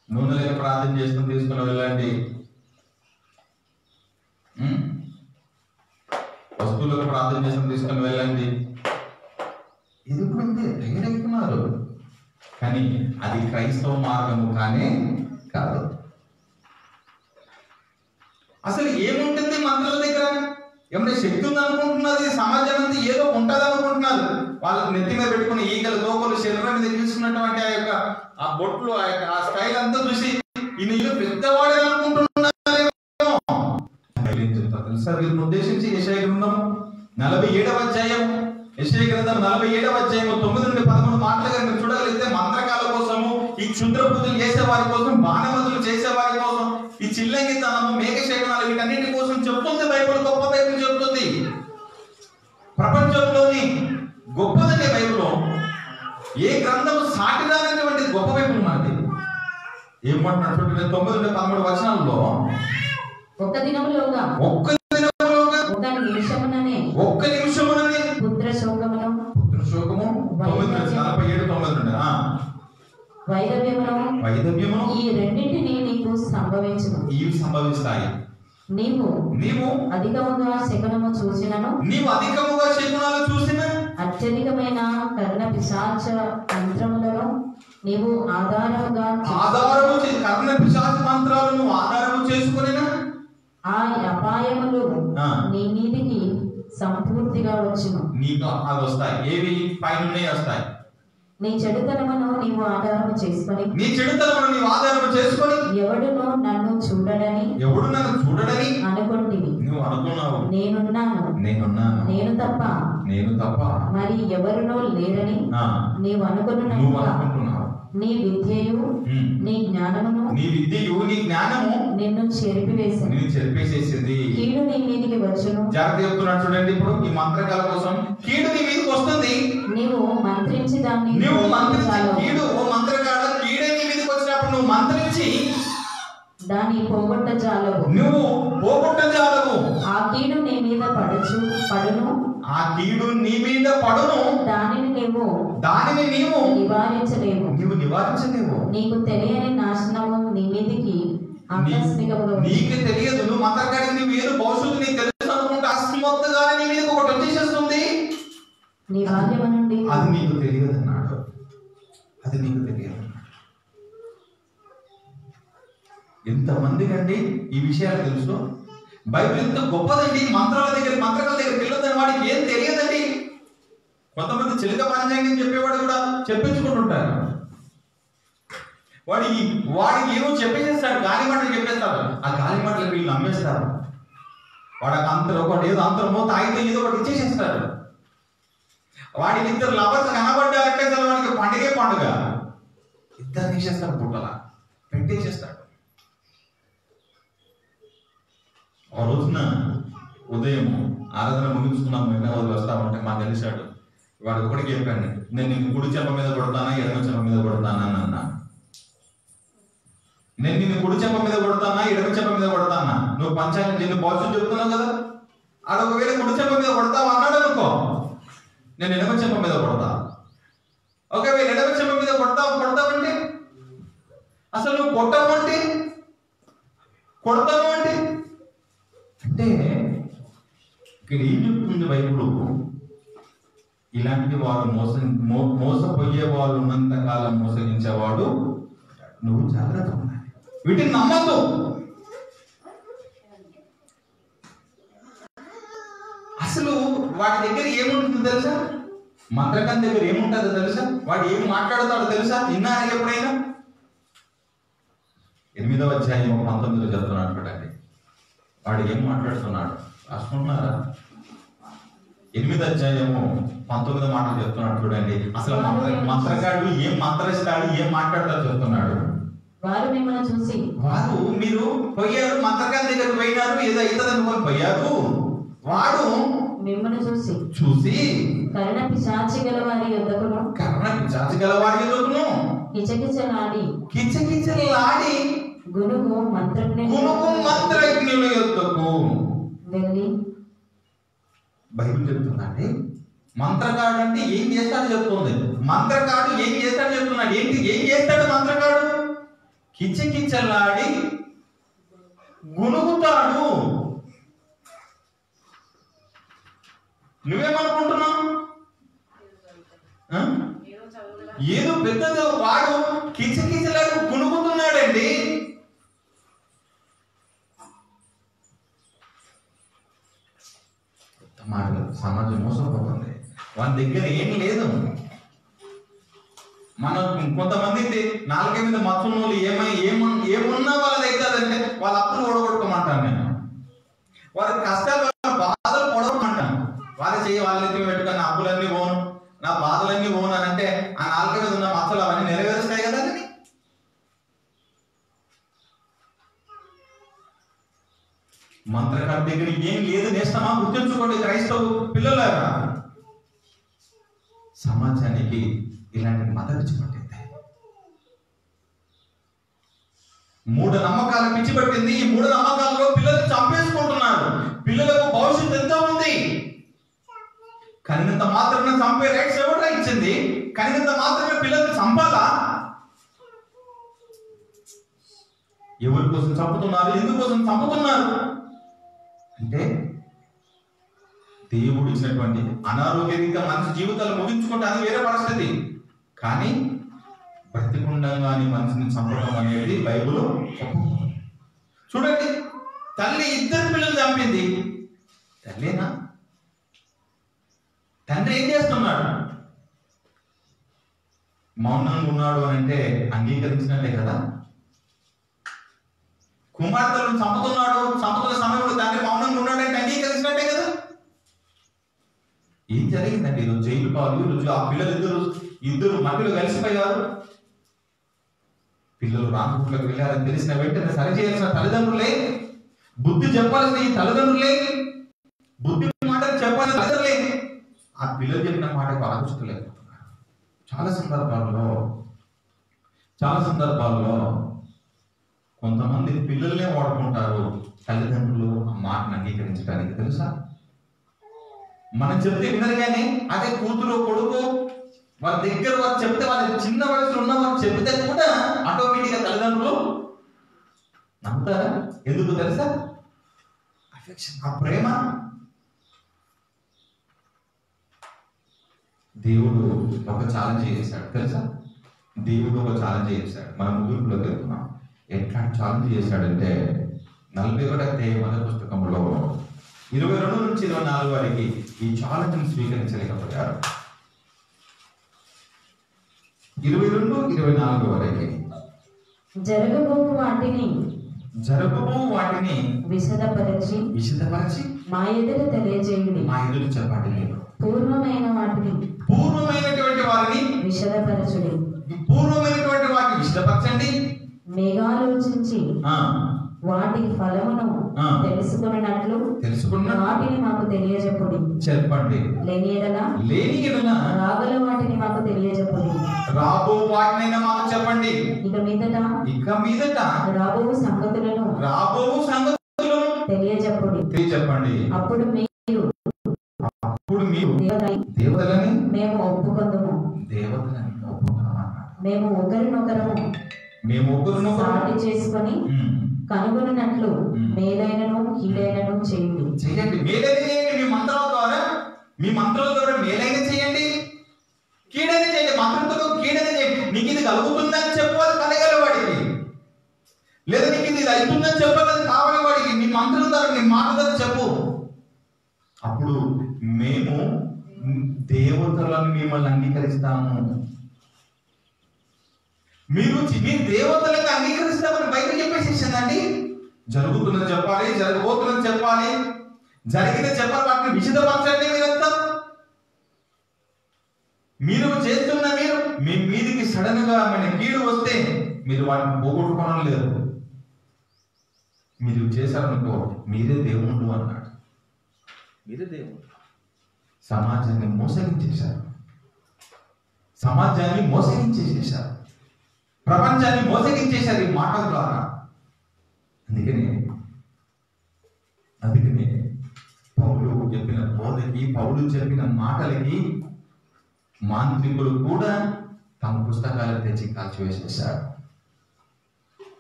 నూనెలకు ప్రార్థన చేసుకుని తీసుకుని వెళ్ళండి, వస్తువులకు ప్రార్థన చేసుకుని తీసుకుని వెళ్ళండి. ఇది కూడా తయారవుతున్నారు. కానీ అది క్రైస్తవ మార్గము కానీ కాదు. అసలు ఏముంటుంది మంత్రాల దగ్గర? ఏమైనా శక్తి ఉందనుకుంటున్నది, సమాజం అంతా ఏదో ఉంటుంది అనుకుంటున్నారు. వాళ్ళకి నెత్తి మీద పెట్టుకుని ఈగలు దోకలు శరీరం మీద తీసుకున్నటువంటి ఆ బొట్లు ఆ స్టైల్ అంతా చూసి ఈయన పెద్దవాడే అనుకుంటున్నారేమో. తెలుసా వీరిని ఉద్దేశించి యెషయా గ్రంథం 47వ అధ్యాయం, యెషయా గ్రంథం 47వ అధ్యాయం 9 నుండి 11 మాటలుగా మీరు చూడగలిగితే మంత్రకాల కోసము, ఈ క్షుద్ర పూజలు చేసే వారి కోసం, బాణమతులు చేసే వారి కోసం, ఈ చిల్లంగితనము, మేఘశేఖనాలు వీటన్నిటి కోసం చెప్తుంది బైబిల్. గొప్ప బైబిల్ చెప్తుంది. ప్రపంచంలోని గొప్పదండి బైబిల్. ఏ గ్రంథం సాటిరానటువంటి గొప్ప బైబిల్ మనది. ఏమంటున్నాడు 9 నుండి 13 వచనాల్లో, ఒక్క దినములోగా ఒక్క నిమిషముననే పుత్ర శోకము 47-9 వైదవ్యమును ఈ రెండింటిని నీకు సంభవించును. ఇవి సంభవిస్తాయి. నీవు అధికముగా శకునము చూసినను, అత్యధికమైన కర్ణ పిశాచ మంత్రములను నీవు కర్ణ పిశాచ మంత్రాలను ఆధారము చేసుకుని ఆ అపాయములు నీ మీదికి సంపూర్తిగా వచ్చును. నీకు అవి వస్తాయి. ఏవి పైన వస్తాయి. నీ చెడుతనమును నీవు ఆధారము చేసుకొని ఎవడును నన్ను చూడడని అనుకుంటివి. నువ్వు అనుకున్నావు. నేనున్నాను, నేను తప్ప మరి ఎవరునూ లేరని నీవు అనుకున్నావు. నీ విద్యయు నీ జ్ఞానము నిన్ను చెరిపివేసింది. కీడు నీ మీదికి వచ్చును. జాగ్రత్త చెప్తున్నాడు చూడండి. ఇప్పుడు ఈ మంత్రకాల కోసం కీడు నీ మీదకి వస్తుంది. నీవు మంత్రించి దాన్ని దాన్ని పోగొట్టజాలవు. ఆ కీడు నీ మీద పడును. దానిని నీవు నివారించలేవు. నీకు తెలియని నాశనము నీ మీదికి ఆకస్మికముగా. నీకు తెలియదు. నువ్వు మంత్రకాడికి నువ్వు ఏదో భవిష్యత్తు నీకు తెలుసు అనుకుంటే అస్మత్తుగానే నీ మీదకి ఒకటి వచ్చేసేస్తుంది. నీ బాల్యము నుండి అది నీకు తెలియదు అన్నాడు. ఎంతమందికి అండి ఈ విషయాలు తెలుసు? బైబిల్ ఎంత గొప్పదండి. మంత్రాల దగ్గర తెలియదని వాడికి ఏం తెలియదండి. కొంతమంది చిలుక పంచాంగం చెప్పేవాడు కూడా చెప్పించుకుంటుంటారు. వాడికి ఏమో చెప్పేసేస్తాడు, గాలి మాటలు చెప్పేస్తాడు. ఆ గాలి మాటలు వీళ్ళు నమ్మేస్తారు. వాడికి ఒకటి ఏదో అంతరమో తాగితే ఏదో ఒకటి ఇచ్చేసేస్తాడు. వాడికి 2 లవర్స్ కనబడ్డారంటే అసలు వాడికి పండుగ. 2 తీసేస్తాడు, పుట్టలా పెట్టేసేస్తాడు. ఆ రోజున ఉదయం ఆరాధన ముగించుకున్నాము, వాళ్ళు వస్తామంటే మాకు తెలిసాడు. వాడికి ఒకటి చెప్పాను, నేను నిన్ను కుడి చెంప మీద కొడతానా ఎడమ చెంప మీద కొడతానా అని అన్నా. నేను నిన్ను కుడి చెంప మీద కొడతానా ఎడమ చెంప మీద కొడతానా? నువ్వు పంచాంగం నిన్ను భవిష్యత్తు చెప్తున్నావు కదా, ఆడ ఒకవేళ కుడి చెంప మీద కొడతావు అన్నాడు అనుకో, నేను ఎడమ చెంప మీద కొడతా. ఒకవేళ ఎడమ చెంప మీద కొడతావంటే అసలు నువ్వు కొడతావు అంటే అంటే ఇక్కడ ఏం చెప్తుంది బైబిల్? ఇలాంటి వాడు మోసపోయే వాళ్ళు ఉన్నంత కాలం మోసగించేవాడు. నువ్వు జాగ్రత్త ఉండాలి, వీటిని నమ్మద్దు. అసలు వాడి దగ్గర ఏముంటుందో తెలుసా? మంత్రకం దగ్గర ఏముంటుందో తెలుసా? వాడు ఏం మాట్లాడతాడో తెలుసా? విన్నారా ఎప్పుడైనా? 8వ అధ్యాయం 19 చెప్తున్నాడు చూడండి. వాడు ఏం మాట్లాడుతున్నాడు రాసుకుంటున్నారా? 8వ అధ్యాయము 19 మాటలు చెప్తున్నాడు చూడండి. అసలు మంత్రగాడు ఏం మంత్రస్తాడు, ఏం మాట్లాడతాడు చెప్తున్నాడు. వారు మీరు పోయారు, మంత్రగాడి దగ్గర పోయినారు, ఏదో అవుతుంది అనుకొని పోయారు. వాడు మిమ్మల్ని చూసి కర్ణ పిశాచి గల వారి యొద్దకును కిచకిచలాడి గునుగు మంత్రజ్ఞుల యొద్దకు వెళ్ళి. బైబిల్ చెప్తుందండి మంత్రగాడు అంటే ఏం చేస్తాడు చెప్తుంది. మంత్రగాడు ఏం చేస్తాడు చెప్తున్నాడు. ఏం చేస్తాడు మంత్రగాడు? కిచకిచలాడి గునుగుతాడు. నువ్వేమనుకుంటున్నావు? ఏదో పెద్దదో వాడు కిచకిచలాడి గునుగుతున్నాడండి. వాళ్ళ దగ్గర ఏం లేదు. మనం కొంతమంది నాలుగే మీద మత్తున్నోళ్ళు ఏమున్నా వాళ్ళదైతే అదంటే వాళ్ళ అప్పులు ఓడగొట్టుకోమంటాను నేను. వాళ్ళ కష్టాలు బాధలు పొడవమంటాను. వాళ్ళ ఎత్తి పెట్టుకుని నా అప్పులన్నీ పోను, నా బాధలన్నీ పోను అని అంటే ఆ నాలుగే మీద ఉన్న మచ్చలు అవన్నీ నెరవేరుస్తాయి కదా. మంత్రకారి దగ్గర ఏం లేదు నేస్తామా? గుర్తుంచుకోండి క్రైస్తవ పిల్లలారా, సమాజానికి ఇలాంటి మద్దతు ఇచ్చిపట్టింది. మూఢ నమ్మకాలు పిచ్చిపట్టింది. ఈ మూఢ నమ్మకాల్లో పిల్లలు చంపేసుకుంటున్నారు. పిల్లలకు భవిష్యత్తు ఎంతో ఉంది. కనినంత మాత్రమే చంపే రైట్స్ ఎవరు ఇచ్చింది? కనినంత మాత్రమే పిల్లల్ని చంపాలా? ఎవరి కోసం చంపుతున్నారు? ఎందుకోసం చంపుతున్నారు అంటే దేవుడు ఇచ్చినటువంటి అనారోగ్యంగా మనిషి జీవితాలు ముగించుకుంటే అది వేరే పరిస్థితి. కానీ బ్రతికుండంగాని మనిషిని చంపడం అనేది బైబిల్. చూడండి, తల్లి ఇద్దరు పిల్లలు చంపింది. తల్లేనా? తండ్రి ఏం చేస్తున్నాడు? మౌనంగా ఉన్నాడు అని అంటే అంగీకరించినట్టే కదా. కుమార్తెలను చంపుతున్న సమయంలో తండ్రి మౌనంగా ఉన్నాడంటే అంగీకరించినట్టే కదా. ఏం జరిగిందండి? ఈరోజు జైలు పాలు, ఈరోజు ఆ పిల్లలు ఇద్దరు మహిళలు కలిసిపోయారు. పిల్లలు రామకుట్లకు వెళ్ళారని తెలిసిన వెంటనే సరి చేయాల్సిన తల్లిదండ్రులే, బుద్ధి చెప్పాల్సిన ఈ తల్లిదండ్రులే, బుద్ధి మాటలు చెప్పాల్సిన తల్లిదండ్రులే ఆ పిల్లలు చెప్పిన మాటకు ఆలోచించలేకపోతున్నారు. చాలా సందర్భాల్లో కొంతమంది పిల్లల్నే వాడుకుంటారు తల్లిదండ్రులు ఆ మాటను అంగీకరించడానికి. తెలుసా, మనం చెప్తే వినరు కానీ అదే కూతురు కొడుకు వాళ్ళ దగ్గర వాళ్ళు చెప్తే, వాళ్ళ చిన్న వయసులో ఉన్న వాళ్ళు చెప్తే కూడా ఆటోమేటిక్గా తల్లిదండ్రులు నమ్ముతారా? ఎందుకు తెలుసా? అఫెక్షన్, ఆ ప్రేమ. దేవుడు ఒక ఛాలెంజ్ చేశాడు తెలుసా. దేవుడు ఒక ఛాలెంజ్ చేశాడు. మనం ముగింపులోకి వెళ్తున్నాం. ఎట్లా ఛాలెంజ్ చేశాడంటే 41వ అధ్యాయం మొదటి పుస్తకంలో 22 నుంచి 24 వరకు ఈ ఛాలెంజ్ స్వీకరించలేకపోయారు. 22-24 వరకు జరగబో వాటిని విశదపరిచి మా ఎదుట తెలియజేయుడి. మా ఎదుట చెప్పండి. పూర్వమైనటువంటి వారిని విశదపరచుడి. పూర్వమైనటువంటి వాటిని విశదపరచండి. మేఘాలోచించి వాటి ఫలమును తెలుసుకున్నట్లు వాటిని మాకు తెలియజెప్పుడి. చెప్పండి. లేని ఎడల రాగల వాటిని మాకు తెలియజెప్పుడి. రాబో వాటినైనా మాకు చెప్పండి. ఇక మీదట రాబో సంగతులను తెలియజెప్పండి. అప్పుడు మీరు దేవతలని మేము ఒప్పుకొందుము. మేము ఒకరినొకరము సాటి చేసుకొని కనుగొనినట్లు మేలైనను కీడైనను చేయండి. మేలైన చేయండి. మీ మంత్రాల ద్వారా మేలైన చేయండి, కీడైన చేయండి. మంత్రంతో కీడైన చేయండి. నీకు ఇది కలుగుతుందని చెప్పాలి కలగల వాడికి, లేదా నీకు ఇది అవుతుందని చెప్పాలని కావాలి వాడికి. నీ మంత్రం ద్వారా, నీ మాట ద్వారా చెప్పు. అప్పుడు మేము దేవతలను మిమ్మల్ని అంగీకరిస్తాము. మీరు దేవతలకు అంగీకరిస్తామని బయట చెప్పేసేసిందండి. జరుగుతున్నది చెప్పాలి, జరగబోతున్నది చెప్పాలి, జరిగినది చెప్పాలి. వాటిని విశదపరచండి. మీరు చేస్తున్న మీ మీదికి సడన్ గా మన కీడు వస్తే మీరు వాటిని పోగొట్టుకోవడం లేదు. మీరు చేశారనుకో మీరే దేవుడు అన్నాడు. మీరే దేవుడు. సమాజాన్ని మోసగించేశారు, ప్రపంచాన్ని మోసగించేశారు ఈ మాటల ద్వారా. అందుకనే పౌలు చెప్పిన బోధకి, పౌలు చెప్పిన మాటలకి మాంత్రికులు కూడా తమ పుస్తకాలను తెచ్చి కాల్చివేసేశారు.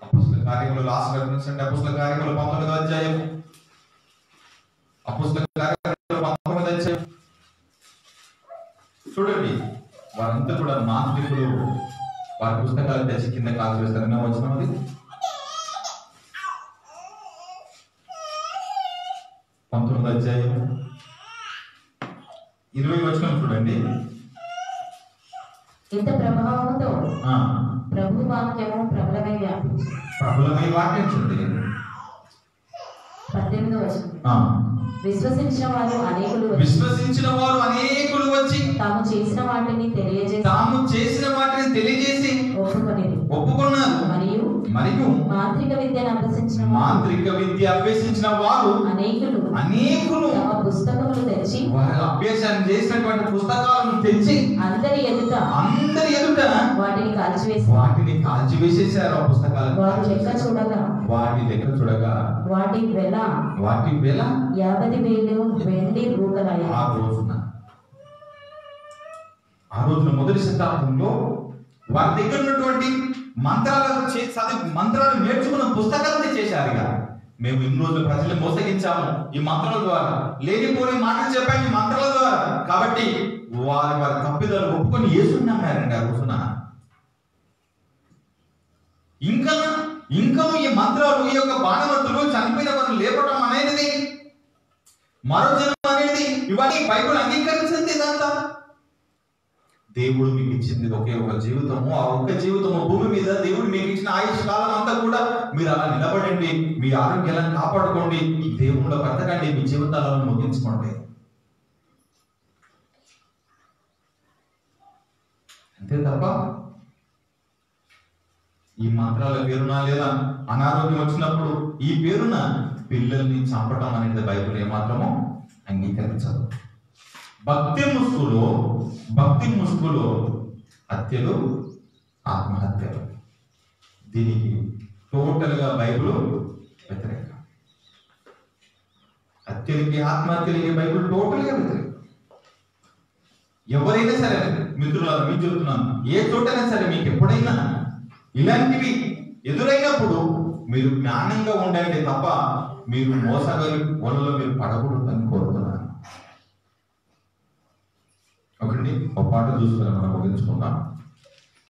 అపోస్తల కార్యములు లాస్ట్ రెఫరెన్స్ అపోస్తల కార్యములు 19వ అధ్యాయం. అపోస్తల కార్యములు 19వ అధ్యాయం చూడండి. వారంతా కూడా మాంత్రికులు వారి పుస్తకాలు తెచ్చి కింద కాల్చివేస్తారని వచ్చినది. 20 వచనం చూడండి. ఇంత ప్రభావంతో ఆ, ప్రభు వాక్యము ప్రబలమై వ్యాపించింది. ప్రభులమై వాక్యం చూడండి. 18వ వచనం. ఆ, విశ్వసించిన వారు అనేకులు వచ్చి విశ్వసించిన వారు అనేకులు వచ్చి తాము చేసిన వాటిని తెలియజేసి ఒప్పుకొనిరి. ఒప్పుకున్నారు. మరియు మరియు మాంత్రిక విద్యను అభ్యసించిన మాంత్రిక విద్య అభ్యసించిన వారు అనేకులు అనేకులు తమ పుస్తకములు తెచ్చి వారి అభ్యాసాన్ని చేసినటువంటి పుస్తకాలను తెచ్చి అందరి ఎదుట వాటిని కాల్చివేశారు. ఆ పుస్తకాలను. వారు లెక్క చూడగా వాటి వెల 50,000 వెండి రూకలయ్యాయి. ఆ రోజున మొదటి శతాబ్దంలో వారి దగ్గర ఉన్నటువంటి మంత్రాలు నేర్చుకున్న పుస్తకాలనే చేశారు. మేము ఇన్ని రోజులు ప్రజలు మోసగించాము ఈ మంత్రాల ద్వారా, లేనిపోని మాటలు చెప్పాము ఈ మంత్రాల ద్వారా. కాబట్టి వారి తప్పిదాలు ఒప్పుకొని యేసుని నమ్మారండి. ఆ రోజున ఇంకా ఈ మంత్రాలు, ఈ యొక్క బాణవంతులు, చనిపోయిన వారు లేపడం అనేది, మరో జన్మ అనేది, ఇవన్నీ బైబిల్ అంగీకరించింది. ఇదంతా దేవుడు మీకు ఇచ్చింది ఒకే ఒక జీవితము. ఆ ఒక్క జీవితము భూమి మీద దేవుడు మీకు ఇచ్చిన ఆయుష్ కాలం అంతా కూడా మీరు అలా నిలబడండి, మీ ఆరోగ్యాలను కాపాడుకోండి, దేవుళ్ళ బ్రతకండి, మీ జీవితాలను ముగించుకోండి. అంతే తప్ప ఈ మంత్రాల పేరున లేదా అనారోగ్యం వచ్చినప్పుడు ఈ పేరున పిల్లల్ని చంపడం అనేది బైబిల్ ఏమాత్రమో అంగీకరించదు. భక్తి ముసుగులో హత్యలు, ఆత్మహత్యలు, దీనికి టోటల్ గా బైబిల్ వ్యతిరేకం. హత్యలకి, ఆత్మహత్యలకి బైబిల్ టోటల్ గా వ్యతిరేకం. ఎవరైనా సరే మిత్రులారా, మీకు చెప్తున్నాను, ఏ చోటైనా సరే మీకు ఎప్పుడైనా ఇలాంటివి ఎదురైనప్పుడు మీరు జ్ఞానంగా ఉండండి తప్ప మీరు మోసగలి వలలో మీరు పడకూడదని కోరుతున్నాను. ఒకటి ఒక పాట చూసుకుని మనం ముగించుకుందాం.